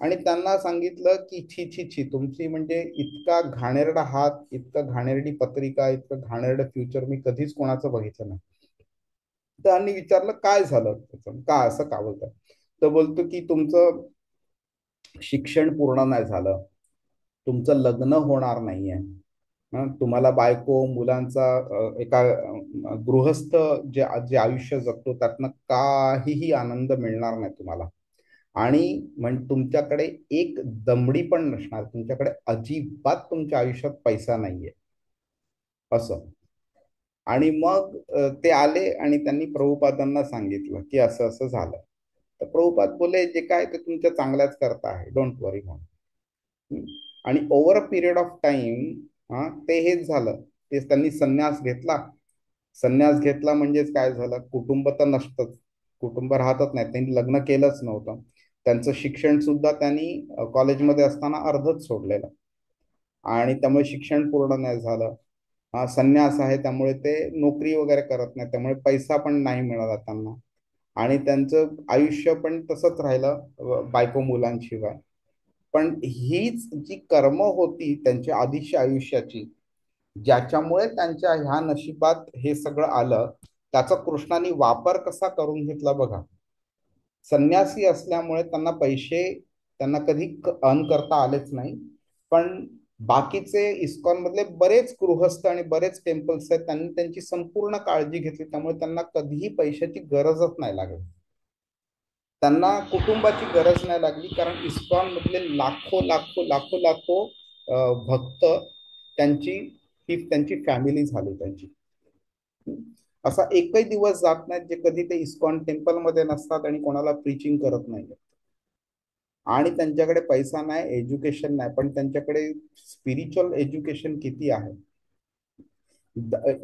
आणि त्यांना सांगितलं की छी छी छी, तुमची म्हणजे इतका घाणेरडा हात, इतकं घाणेरडी पत्रिका, इतकं घाणेरडं फ्युचर मी कधीच कोणाचं बघितलं नाही. त्यांनी विचारलं काय झालं, त्याचं का असं का बोलतात. तर बोलतो की तुमचं शिक्षण पूर्ण नाही झालं, तुमचं लग्न होणार नाहीये, तुम्हाला बायको मुलांचा एका गृहस्थ जे जे आयुष्य जगतो त्यातनं काहीही आनंद मिळणार नाही तुम्हाला. आणि तुमच्याकडे एक दमडी पण नसणार, तुमच्याकडे अजिबात तुमच्या आयुष्यात पैसा नाहीये असं. आणि मग ते आले आणि त्यांनी प्रभुपादांना सांगितलं की असं असं झालं. तर प्रभुपाद बोले जे काय ते तुमच्या चांगल्याच करता आहे, डोंट वरी म्हणून. आणि over a period of time ते हेच झालं. ते त्यांनी संन्यास घेतला. संन्यास घेतला म्हणजेच काय झालं, कुटुंब तर नसतंच, कुटुंब राहतच नाही, त्यांनी लग्न केलंच नव्हतं. त्यांचं शिक्षण सुद्धा त्यांनी कॉलेजमध्ये असताना अर्धच सोडलेलं, आणि त्यामुळे शिक्षण पूर्ण नाही झालं. संन्यास आहे त्यामुळे ते नोकरी वगैरे करत नाही, त्यामुळे पैसा पण नाही मिळाला त्यांना. आणि त्यांचं आयुष्य पण तसंच राहिलं बायको मुलांशिवाय. पण हीच जी कर्म होती त्यांच्या आधीच्या आयुष्याची, ज्याच्यामुळे त्यांच्या ह्या नशिबात हे सगळं आलं, त्याचा कृष्णाने वापर कसा करून घेतला बघा. संन्यासी असल्यामुळे त्यांना पैसे त्यांना कधी अर्न करता आलेच नाही. पण बाकीचे इस्कॉन मधले बरेच गृहस्थ आणि बरेच टेम्पल्स आहेत, त्यांनी त्यांची संपूर्ण काळजी घेतली, त्यामुळे त्यांना कधीही पैशाची गरजच नाही लागली. त्यांना कुटुंबाची गरज नाही लागली, कारण इस्कॉन मधले लाखो लाखो लाखो लाखो भक्त त्यांची ही त्यांची फॅमिली झाली त्यांची. असा एकही दिवस जात नाही जे कधी ते इस्कॉन टेम्पल मध्ये नसतात आणि कोणाला प्रीचिंग करत नाही. आणि त्यांच्याकडे पैसा नाही, एज्युकेशन नाही, पण त्यांच्याकडे स्पिरिच्युअल एज्युकेशन किती आहे.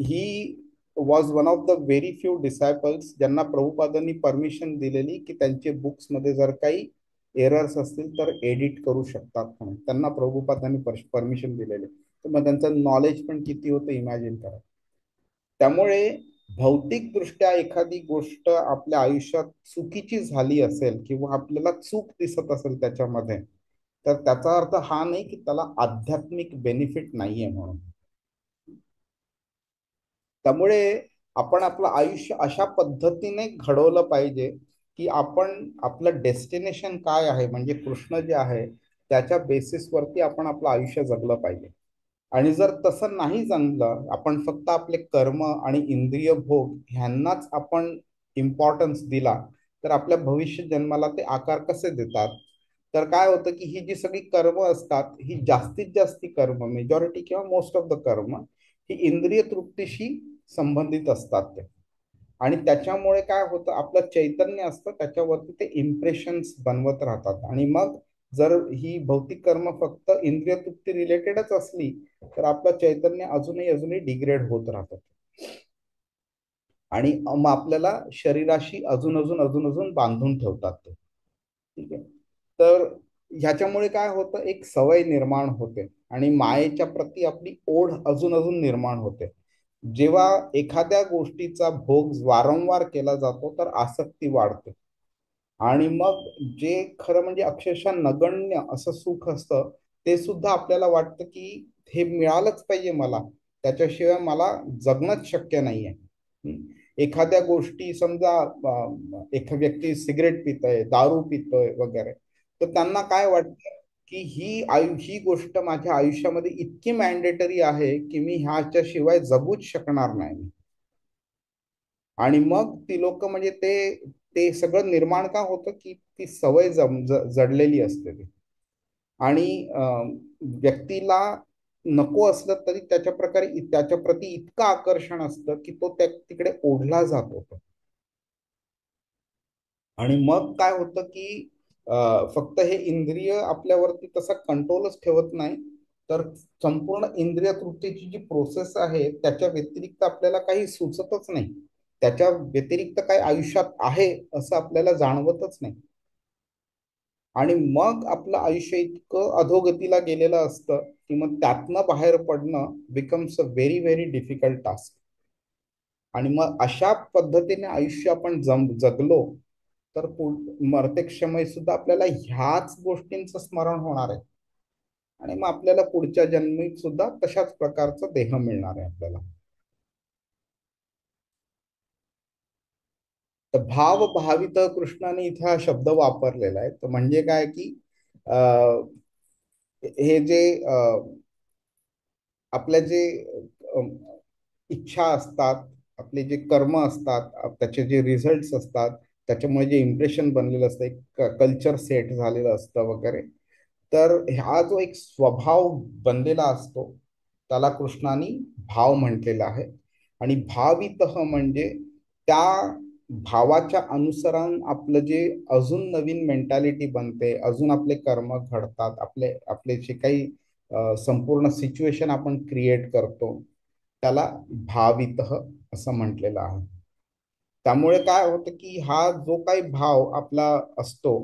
He was one of the very few disciples ज्यांना प्रभुपादांनी परमिशन दिलेली की त्यांचे बुक्स मध्ये जर काही एरर्स असतील तर एडिट करू शकतात म्हणून त्यांना प्रभुपादांनी परमिशन दिलेले. तर मग त्यांचं नॉलेज पण किती होतं इमॅजिन करा. त्यामुळे भौतिकदृष्ट्या एखादी गोष्ट आपल्या आयुष्यात चुकीची झाली असेल किंवा आपल्याला चूक दिसत असेल त्याच्यामध्ये, तर त्याचा अर्थ हा नाही की त्याला आध्यात्मिक बेनिफिट नाहीये म्हणून. त्यामुळे आपण आपलं आयुष्य अशा पद्धतीने घडवलं पाहिजे की आपण आपलं डेस्टिनेशन काय आहे म्हणजे कृष्ण जे आहे त्याच्या बेसिसवरती आपण आपलं आयुष्य जगलं पाहिजे. आणि जर तसं नाही जमलं, आपण फक्त आपले कर्म आणि इंद्रिय भोग ह्यांनाच आपण इम्पॉर्टन्स दिला, तर आपल्या भविष्य जन्माला ते आकार कसे देतात. तर काय होतं की ही जी सगळी कर्म असतात, ही जास्तीत जास्ती कर्म, मेजॉरिटी किंवा मोस्ट ऑफ द कर्म, ही इंद्रिय तृप्तीशी संबंधित असतात ते. आणि त्याच्यामुळे काय होतं, आपलं चैतन्य असतं त्याच्यावरती ते इम्प्रेशन्स बनवत राहतात. आणि मग जर ही भौतिक कर्म फक्त इंद्रिय तृप्ती रिलेटेडच असली तर आपलं चैतन्य अजूनही अजूनही डिग्रेड होत राहतं. आणि मग आपल्याला शरीराशी अजून अजून अजून अजून बांधून ठेवतात ते. ठीक आहे. तर ह्याच्यामुळे काय होतं, एक सवय निर्माण होते आणि मायेच्या प्रती आपली ओढ अजून अजून निर्माण होते. जेव्हा एखाद्या गोष्टीचा भोग वारंवार केला जातो तर आसक्ती वाढते. आणि मग जे खरं म्हणजे अक्षरशः नगण्य असं सुख असतं, ते सुद्धा आपल्याला वाटतं की हे मिळालंच पाहिजे मला, त्याच्याशिवाय मला जगणंच शक्य नाहीये. एखाद्या गोष्टी समजा एखादा व्यक्ती सिगरेट पितोय, दारू पितोय वगैरे, तर त्यांना काय वाटतं की ही गोष्ट माझ्या आयुष्यामध्ये इतकी मॅन्डेटरी आहे की मी ह्याच्याशिवाय जगूच शकणार नाही. आणि मग ती लोक म्हणजे ते ते सगळं निर्माण का होतं की ती सवय जडलेली असते ती. आणि व्यक्तीला नको असलं तरी त्याच्या प्रकारे त्याच्या प्रती इतकं आकर्षण असतं की तो तिकडे ओढला जातो. आणि मग काय होतं की फक्त हे इंद्रिय आपल्यावरती तसा कंट्रोलच ठेवत नाही, तर संपूर्ण इंद्रिय तृप्तीची जी प्रोसेस आहे त्याच्या व्यतिरिक्त आपल्याला काही सुचतच नाही, त्याच्या व्यतिरिक्त काही आयुष्यात आहे असं आपल्याला जाणवतच नाही. आणि मग आपलं आयुष्य इतकं अधोगतीला गेलेलं असतं की मग त्यातनं बाहेर पडणं becomes a very very difficult task. आणि मग अशा पद्धतीने आयुष्य आपण जगलो तर मर्त्यक्षमय सुद्धा आपल्याला ह्याच गोष्टींचं स्मरण होणार आहे. आणि मग आपल्याला पुढच्या जन्मीत सुद्धा तशाच प्रकारचा देह मिळणार आहे आपल्याला. तर तर भाव भावित कृष्णाने इथे हा शब्द वापरलेला आहे. तर म्हणजे काय की अ, हे जे आपल्या जे अ, इच्छा असतात, आपले जे कर्म असतात, त्याचे जे रिझल्ट्स असतात, त्याच्यामुळे जे इम्प्रेशन बनलेलं असतं, एक कल्चर सेट झालेलं असतं वगैरे. तर हा जो एक स्वभाव बनलेला असतो त्याला कृष्णाने भाव म्हटलेला आहे. आणि भावित म्हणजे त्या भावाच्या अनुसरण आपलं जे अजून नवीन मेंटॅलिटी बनते, अजून आपले कर्म घडतात, आपले आपले जे काही संपूर्ण सिच्युएशन आपण क्रिएट करतो त्याला भावित असं म्हटलेलं आहे. त्यामुळे काय होतं की हा जो काही भाव आपला असतो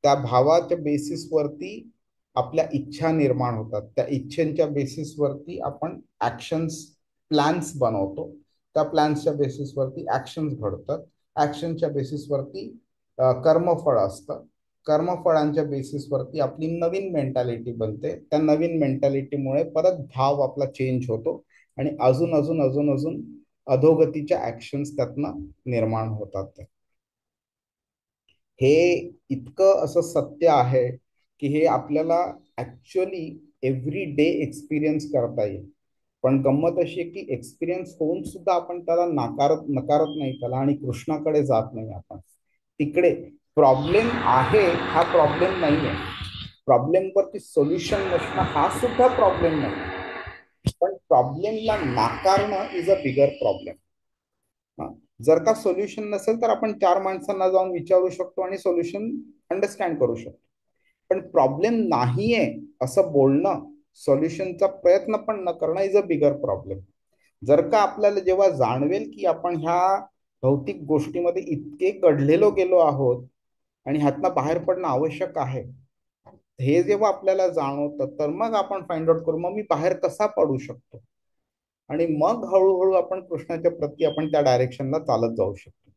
त्या भावाच्या बेसिसवरती आपल्या इच्छा निर्माण होतात. त्या इच्छेच्या बेसिसवरती आपण ऍक्शन्स प्लॅन्स बनवतो. त्या प्लॅन्सच्या बेसिसवरती ऍक्शन्स घडतात. ऍक्शनच्या बेसिसवरती कर्मफळ असतं. कर्मफळांच्या बेसिसवरती आपली नवीन मेंटॅलिटी बनते. त्या नवीन मेंटॅलिटीमुळे परत भाव आपला चेंज होतो आणि अजून अजून अजून अजून अधोगतीच्या ऍक्शन्स त्यातनं निर्माण होतात. हे इतकं असं सत्य आहे की हे आपल्याला ऍक्च्युअली एव्हरी डे एक्सपिरियन्स करता येईल. पण गंमत अशी आहे की एक्सपिरियन्स होऊन सुद्धा आपण त्याला नकारत नाही त्याला आणि कृष्णाकडे जात नाही आपण. तिकडे प्रॉब्लेम आहे हा प्रॉब्लेम नाही आहे. प्रॉब्लेमवरती सोल्युशन नसणं हा सुद्धा प्रॉब्लेम नाही. पण प्रॉब्लेमला नाकारणं इज अ बिगर प्रॉब्लेम. जर का सोल्युशन नसेल तर आपण चार माणसांना जाऊन विचारू शकतो आणि सोल्युशन अंडरस्टँड करू शकतो. पण प्रॉब्लेम नाहीये असं बोलणं, सोल्युशनचा प्रयत्न पण न करणं इज अ बिगर प्रॉब्लेम. जर का आपल्याला जेव्हा जाणवेल की आपण ह्या भौतिक गोष्टीमध्ये इतके गढलेलो गेलो आहोत आणि ह्यातनं बाहेर पडणं आवश्यक आहे, हे जेव्हा आपल्याला जाणवतं तर मग आपण फाइंड आउट करू मग मी बाहेर कसा पडू शकतो. आणि मग हळूहळू आपण कृष्णाच्या प्रती आपण त्या डायरेक्शनला चालत जाऊ शकतो.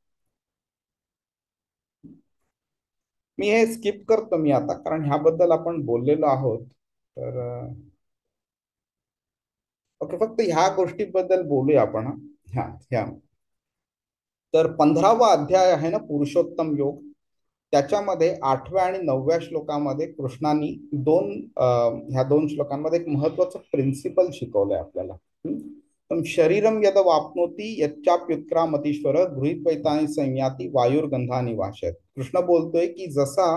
मी हे स्किप करतो मी आता कारण ह्याबद्दल आपण बोललेलो आहोत. तर ओके, फक्त ह्या गोष्टीबद्दल बोलूया आपण. ह्या ह्या तर 15वा अध्याय आहे ना पुरुषोत्तम योग. त्याच्यामध्ये 8व्या आणि 9व्या श्लोकामध्ये कृष्णाने ह्या दोन श्लोकांमध्ये एक महत्वाचं प्रिन्सिपल शिकवलंय आपल्याला. शरीरम यद वापनोती यच्चाप्युत्क्रामतीश्वर गृहीत्वैतानि संयाती वायुर्गंधानि वाशयत. कृष्ण बोलतोय की जसा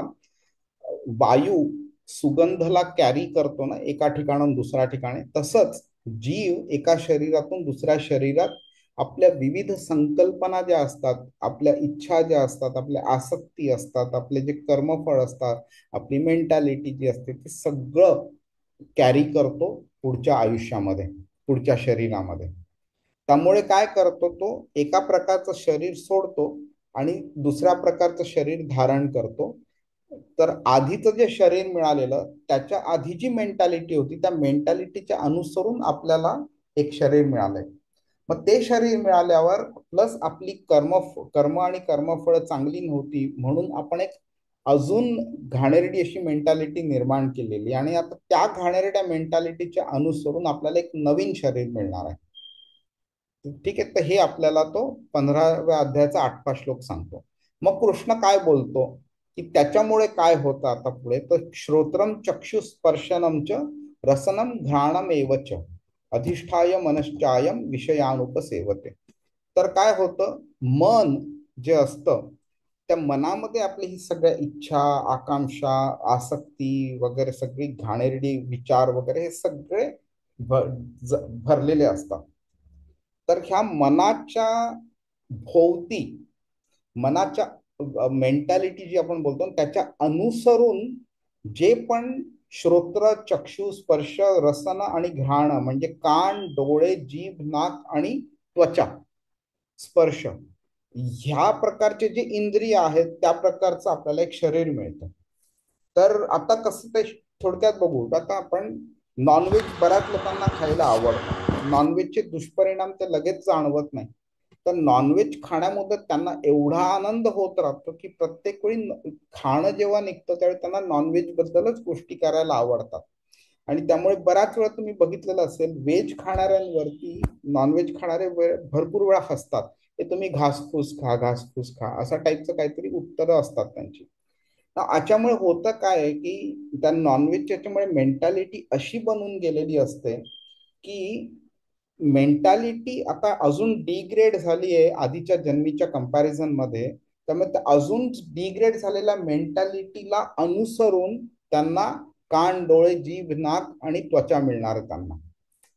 वायू सुगंधला कॅरी करतो ना एका ठिकाणाहून दुसऱ्या ठिकाणी, तसंच जीव एका शरीरातून दुसऱ्या शरीरात आपल्या विविध संकल्पना ज्या असतात, आपल्या इच्छा ज्या असतात, आपल्या आसक्ती असतात, आपले जे कर्मफळ असतात, आपली मेंटॅलिटी जी असते ते सगळं कॅरी करतो पुढच्या आयुष्यामध्ये, पुढच्या शरीरामध्ये. त्यामुळे काय करतो तो एका प्रकारचं शरीर सोडतो आणि दुसऱ्या प्रकारचं शरीर धारण करतो. तर आधीचं जे शरीर मिळालेलं त्याच्या आधी जी मेंटॅलिटी होती त्या मेंटॅलिटीच्या अनुसरून आपल्याला एक शरीर मिळालंय. मग ते शरीर मिळाल्यावर प्लस आपली कर्म आणि कर्मफळ चांगली नव्हती म्हणून आपण एक अजून घाणेरडी अशी मेंटॅलिटी निर्माण केलेली आणि आता त्या घाणेरड्या मेंटॅलिटीच्या अनुसरून आपल्याला एक नवीन शरीर मिळणार आहे. ठीक आहे. तर हे आपल्याला तो 15व्या अध्यायाचा 8वा श्लोक सांगतो. मग कृष्ण काय बोलतो की त्याच्यामुळे काय होतं आता पुढे, तर श्रोत्रम चक्षुस्पर्शनम च रसनम घ्राणम एवच अधिष्ठाय मनश्चायम विषयानुपसेवते. तर काय होतं, मन जे असतं त्या मनामध्ये आपली ही सगळ्या इच्छा, आकांक्षा, आसक्ती वगैरे सगळी घाणेरडी विचार वगैरे हे सगळे भरलेले असतात. तर ह्या मनाच्या भोवती, मनाच्या मेंटॅलिटी जी आपण बोलतो त्याच्या अनुसरून जे पण श्रोत्र चक्षु स्पर्श रसन आणि घ्राण म्हणजे कान, डोळे, जीभ, नाक आणि त्वचा, स्पर्श, ह्या प्रकारचे जे इंद्रिय आहेत त्या प्रकारचं आपल्याला एक शरीर मिळतं. तर आता कसं ते थोडक्यात बघू. आता आपण नॉनव्हेज बऱ्याच लोकांना खायला आवडतं. नॉनव्हेजचे दुष्परिणाम ते लगेच जाणवत नाही. तर नॉनव्हेज खाण्यामध्ये त्यांना एवढा आनंद होत राहतो की प्रत्येक वेळी खाणं जेव्हा निघतं त्यावेळी त्यांना नॉनव्हेज बद्दलच गोष्टी करायला आवडतात. आणि त्यामुळे बऱ्याच वेळा तुम्ही बघितलेलं असेल व्हेज खाणाऱ्यांवरती नॉनव्हेज खाणारे भरपूर वेळा हसतात ते तुम्ही घासफूस खा, घासफूस खा, असा टाईपचं काहीतरी उत्तरं असतात त्यांची. याच्यामुळे होतं काय आहे की त्या नॉनव्हेजच्या याच्यामुळे मेंटॅलिटी अशी बनून गेलेली असते की मेंटॅलिटी आता अजून डिग्रेड झाली आहे आधीच्या जन्मीच्या कंपॅरिझन मध्ये. त्यामुळे अजून डिग्रेड झालेल्या मेंटॅलिटीला अनुसरून त्यांना कान, डोळे, जीभ, नाक आणि त्वचा मिळणार आहे त्यांना.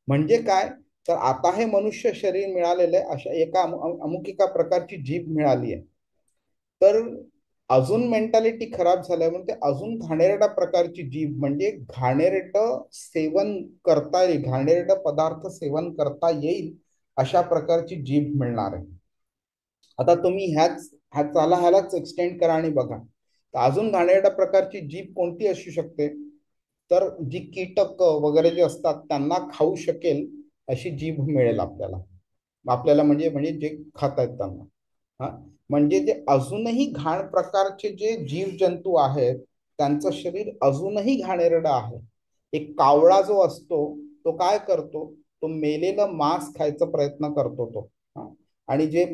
म्हणजे काय, तर आता हे मनुष्य शरीर मिळालेलं आहे, अशा एका अमुक एका प्रकारची जीभ मिळाली आहे. तर अजून मेंटॅलिटी खराब झाल्या म्हणून ते अजून घाणेरड्या प्रकारची जीभ, म्हणजे घाणेरड सेवन करता येईल, घाणेरड पदार्थ सेवन करता येईल अशा प्रकारची जीभ मिळणार आहे. आता तुम्ही ह्यालाच एक्सटेंड करा आणि बघा, तर अजून घाणेरड्या प्रकारची जीभ कोणती असू शकते, तर जी कीटक वगैरे जे असतात त्यांना खाऊ शकेल अशी जीभ मिळेल आपल्याला. आपल्याला म्हणजे म्हणजे जे खात आहेत त्यांना. हा, म्हणजे जे अजूनही घाण प्रकारचे जे जीव जंतू आहेत त्यांचं शरीर अजूनही घाणेरडं आहे. एक कावळा जो असतो तो काय करतो, तो मेलेलं मांस खायचा प्रयत्न करतो तो. हा, आणि जे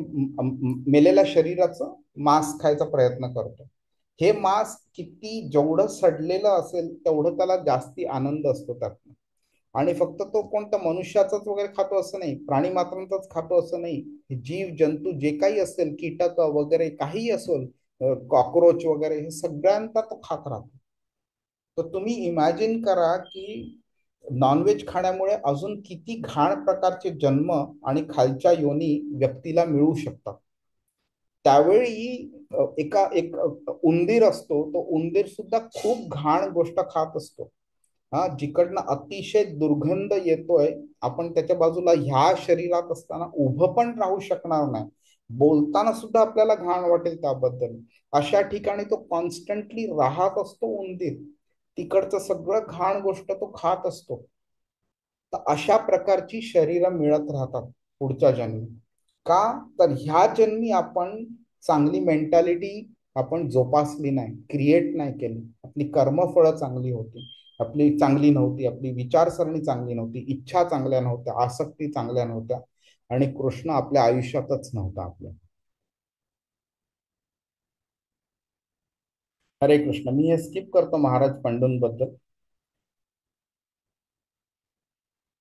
मेलेल्या शरीराचं मांस खायचा प्रयत्न करतो. हे मांस किती जेवढं सडलेलं असेल तेवढं त्याला जास्ती आनंद असतो त्यात. आणि फक्त तो कोणता मनुष्याचाच वगैरे खातो असं नाही, प्राणी मात्रांचाच खातो असं नाही. जीव जंतू जे काही असेल, कीटक वगैरे काही असेल, कॉक्रोच वगैरे, हे सगळ्यांचा तो खात राहतो. तर तुम्ही इमॅजिन करा की नॉनव्हेज खाण्यामुळे अजून किती घाण प्रकारचे जन्म आणि खालच्या योनी व्यक्तीला मिळू शकतात. त्यावेळी एक उंदीर असतो, तो उंदीर सुद्धा खूप घाण गोष्ट खात असतो. हा, जिकडनं अतिशय दुर्गंध येतोय, आपण त्याच्या बाजूला ह्या शरीरात असताना उभं पण राहू शकणार नाही. बोलताना सुद्धा आपल्याला घाण वाटेल त्याबद्दल. अशा ठिकाणी तो कॉन्स्टंटली राहत असतो उंदीर. तिकडचं सगळं घाण गोष्ट तो खात असतो. तर अशा प्रकारची शरीरं मिळत राहतात पुढच्या जन्मी. का, तर ह्या जन्मी आपण चांगली मेंटॅलिटी आपण जोपासली नाही, क्रिएट नाही केली, आपली कर्मफळं चांगली होती, आपली चांगली नव्हती, आपली विचारसरणी चांगली नव्हती, इच्छा चांगल्या नव्हत्या, आसक्ती चांगल्या नव्हत्या, आणि कृष्ण आपल्या आयुष्यातच नव्हता आपल्या. हरे कृष्ण. मी हे स्किप करतो महाराज पंडूंबद्दल,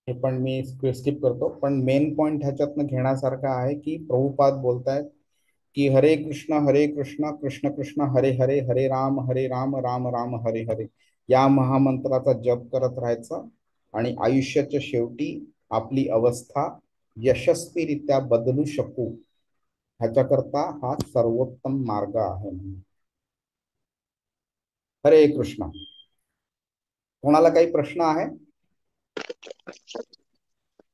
हे पण मी स्किप करतो. पण मेन पॉइंट ह्याच्यातनं घेण्यासारखा आहे की प्रभुपाद बोलतायत की हरे कृष्ण कृष्ण कृष्ण हरे हरे, हरे राम राम राम हरे हरे, या महामंत्राचा जप करत राहायचं आणि आयुष्याच्या शेवटी आपली अवस्था यशस्वीरित्या बदलू शकू, ह्याच्याकरता हा सर्वोत्तम मार्ग आहे. हरे कृष्ण. कोणाला काही प्रश्न आहे?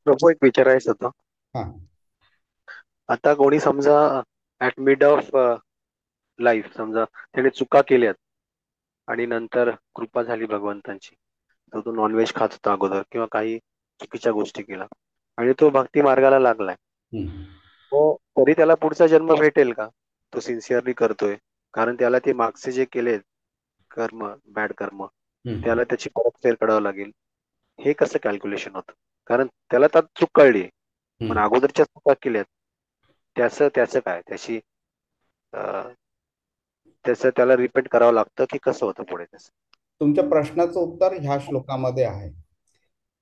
प्रभू, एक विचारायचं होतं. हा. आता कोणी समजा ऍट मिड ऑफ लाईफ समजा त्याने चुका केल्यात आणि नंतर कृपा झाली भगवंतांची, तर तो नॉनव्हेज खात होता अगोदर किंवा काही चुकीच्या गोष्टी केला आणि तो भक्ती मार्गाला लागलाय, हम्म. तो तरी त्याला पुढचा जन्म भेटेल का? तो सिन्सिअरली करतोय, कारण त्याला ते मागचे जे केले कर्म, बॅड कर्म, हम्म. त्याला त्याची परतफेड करावं लागेल. हे कसं कॅल्क्युलेशन होतं? कारण त्याला त्यात चूक कळली, पण हम्म. अगोदरच्या चुका केल्यात, त्याचं त्याचं काय, त्याची त्याचं त्याला रिपेंट करावं लागतं की कसं होतं पुढे त्याचं? तुमच्या प्रश्नाचं उत्तर ह्या श्लोकामध्ये आहे.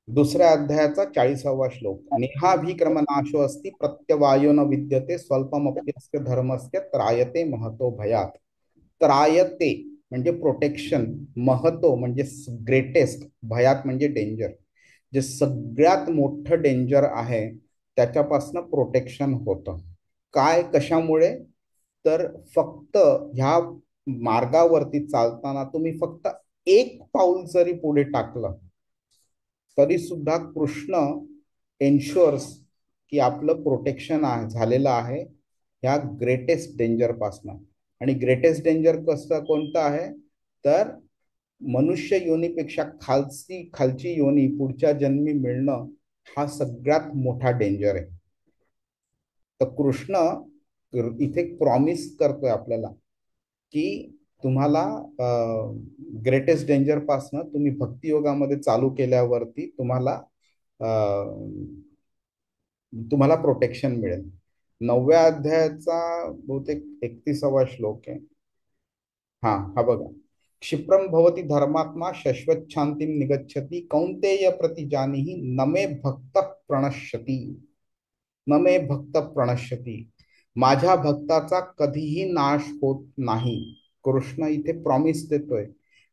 दुसऱ्या अध्यायाचा 40वा श्लोक. नेहाभिक्रमनाशो अस्ति प्रत्यवायो न विद्यते स्वल्पमप्यस्य धर्मस्य त्रायते महतो भयात. त्रायते म्हणजे प्रोटेक्शन, महतो म्हणजे ग्रेटेस्ट, भयात म्हणजे डेंजर. जे सगळ्यात मोठं डेंजर आहे त्याच्यापासून प्रोटेक्शन होतं. काय, कशामुळे, तर फक्त ह्या मार्गावरती चालताना तुम्ही फक्त एक पाऊल जरी पुढे टाकलं तरी सुद्धा कृष्ण एन्शुअर्स की आपलं प्रोटेक्शन झालेलं आहे ह्या ग्रेटेस्ट डेंजर पासनं. आणि ग्रेटेस्ट डेंजर कसं कोणतं आहे, तर मनुष्य योनीपेक्षा खालची योनी पुढच्या जन्मी मिळणं हा सगळ्यात मोठा डेंजर आहे. तर कृष्ण इथे प्रॉमिस करतोय आपल्याला की तुम्हाला ग्रेटेस्ट डेंजर पासनं तुम्ही भक्तियोगामध्ये चालू केल्यावरती तुम्हाला प्रोटेक्शन मिळेल. 9व्या अध्यायाचा बहुतेक 31वा श्लोक आहे. हा बघा. क्षिप्रम भवती धर्मात्मा शश्वत शांतीं निगच्छति कौंतेय प्रतिजानीहि न मे भक्त प्रणश्यति. न मे भक्त प्रणश्यति. माझ्या भक्ताचा कधीही नाश होत नाही. कृष्ण इथे प्रॉमिस देतोय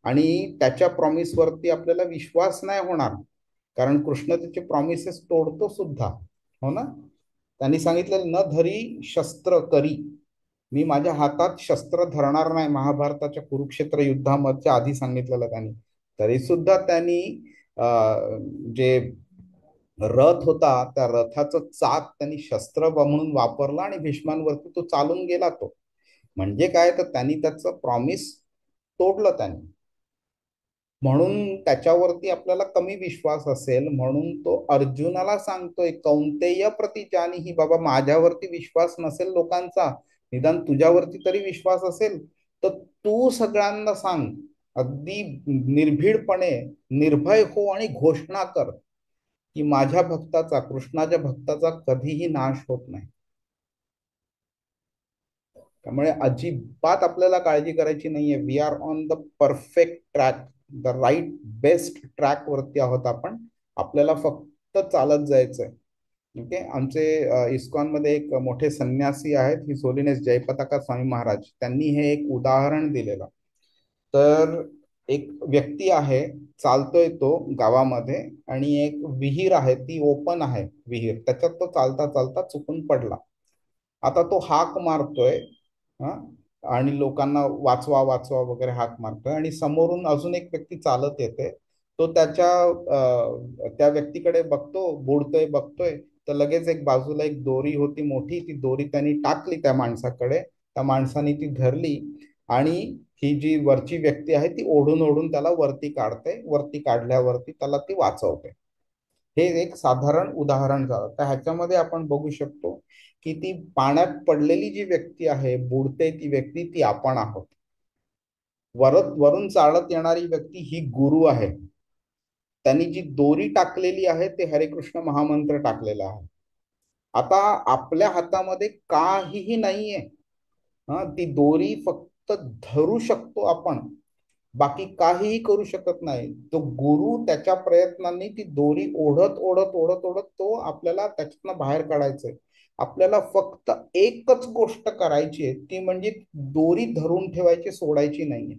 आणि त्याच्या प्रॉमिस वरती आपल्याला विश्वास नाही होणार, कारण कृष्ण त्याचे प्रॉमिसेस तोडतो सुद्धा. हो ना. त्यांनी सांगितलं न धरी शस्त्र करी. मी माझ्या हातात शस्त्र धरणार नाही, महाभारताच्या कुरुक्षेत्र युद्धामध्ये आधी सांगितलेलं त्यांनी. तरी सुद्धा त्यांनी जे रथ होता त्या रथाचं चाक त्यांनी शस्त्र म्हणून वापरला आणि भीष्मांवरती तो चालून गेला. तो म्हणजे काय, तर त्यांनी त्याचं प्रॉमिस तोडलं त्यांनी. म्हणून त्याच्यावरती आपल्याला कमी विश्वास असेल म्हणून तो अर्जुनाला सांगतोय कौंतेय प्रतिजानी ही, बाबा माझ्यावरती विश्वास नसेल लोकांचा, निदान तुझ्यावरती तरी विश्वास असेल तर तू सगळ्यांना सांग, अगदी निर्भीडपणे निर्भय हो आणि घोषणा कर की माझ्या भक्ताचा, कृष्णाच्या भक्ताचा कधीही नाश होत नाही. त्यामुळे अजिबात आपल्याला काळजी करायची नाहीये. We are on the perfect track, the right best track वरती आहोत आपण. आपल्याला फक्त चालत जायचंय. ओके. आमचे इस्कॉन मध्ये एक मोठे संन्यासी आहेत, हिज होलीनेस जयपताका स्वामी महाराज, त्यांनी हे एक उदाहरण दिलेलं. तर एक व्यक्ती आहे, चालतोय तो गावामध्ये आणि एक विहीर आहे, ती ओपन आहे विहीर, त्याच्यात तो चालता चालता चुकून पडला. आता तो हाक मारतोय हा, आणि लोकांना वाचवा वाचवा वगैरे हाक मारतोय, आणि समोरून अजून एक व्यक्ती चालत येते. तो त्या व्यक्तीकडे बघतो, बुडतोय बघतोय, तर लगेच एक बाजूला एक दोरी होती मोठी, ती दोरी त्यांनी टाकली त्या माणसाकडे. त्या माणसाने ती धरली आणि ही जी वरची व्यक्ती आहे ती ओढून ओढून त्याला वरती काढते. वरती काढल्यावरती त्याला ती वाचवते. हे एक साधारण उदाहरण झालं. तर ह्याच्यामध्ये आपण बघू शकतो की ती पाण्यात पडलेली जी व्यक्ती आहे, बुडते ती व्यक्ती, ती आपण आहोत. वरून चालत येणारी व्यक्ती ही गुरु आहे. त्यांनी जी दोरी टाकलेली आहे ते हरे कृष्ण महामंत्र टाकलेला आहे. आता आपल्या हातामध्ये काहीही नाहीये. ती दोरी फक्त धरू शकतो आपण, बाकी काहीही करू शकत नाही. तो गुरु त्याच्या प्रयत्नांनी ती दोरी ओढत ओढत ओढत ओढत तो आपल्याला त्याच्यातनं बाहेर काढायचंय. आपल्याला फक्त एकच गोष्ट करायची आहे, ती म्हणजे दोरी धरून ठेवायची, सोडायची नाहीये.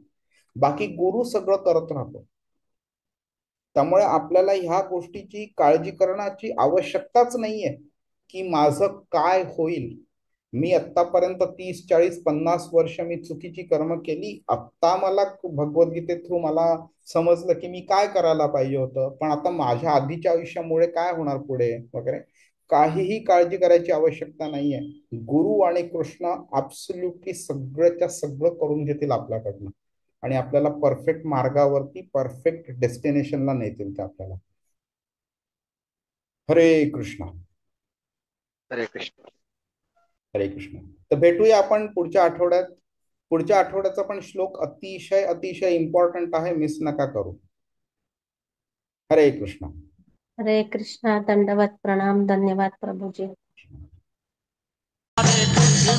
बाकी गुरु सगळं करत राहतो. त्यामुळे आपल्याला ह्या गोष्टीची काळजी करण्याची आवश्यकताच नाहीये की माझं काय होईल. मी आत्तापर्यंत 30 40 50 वर्ष मी चुकीची कर्म केली. आत्ता मला भगवद्गीते थ्रू मला समजलं की मी काय करायला पाहिजे होतं, पण आता माझ्या आधीच्या आयुष्यामुळे काय होणार पुढे वगैरे, काहीही काळजी करायची आवश्यकता नाहीये. गुरु आणि कृष्ण ऍब्सोल्युटली सगळंच्या सगळं करून घेतील आपल्याकडनं आणि आपल्याला परफेक्ट मार्गावरती, परफेक्ट डेस्टिनेशनला नेतील ते आपल्याला. हरे कृष्ण. हरे कृष्ण. हरे कृष्ण. तर भेटूया आपण पुढच्या आठवड्यात. पुढच्या आठवड्याचा पण श्लोक अतिशय अतिशय इम्पॉर्टंट आहे, मिस नका करू. हरे कृष्ण. हरे कृष्णा. दंडवत प्रणाम. धन्यवाद प्रभुजी. Hare Krishna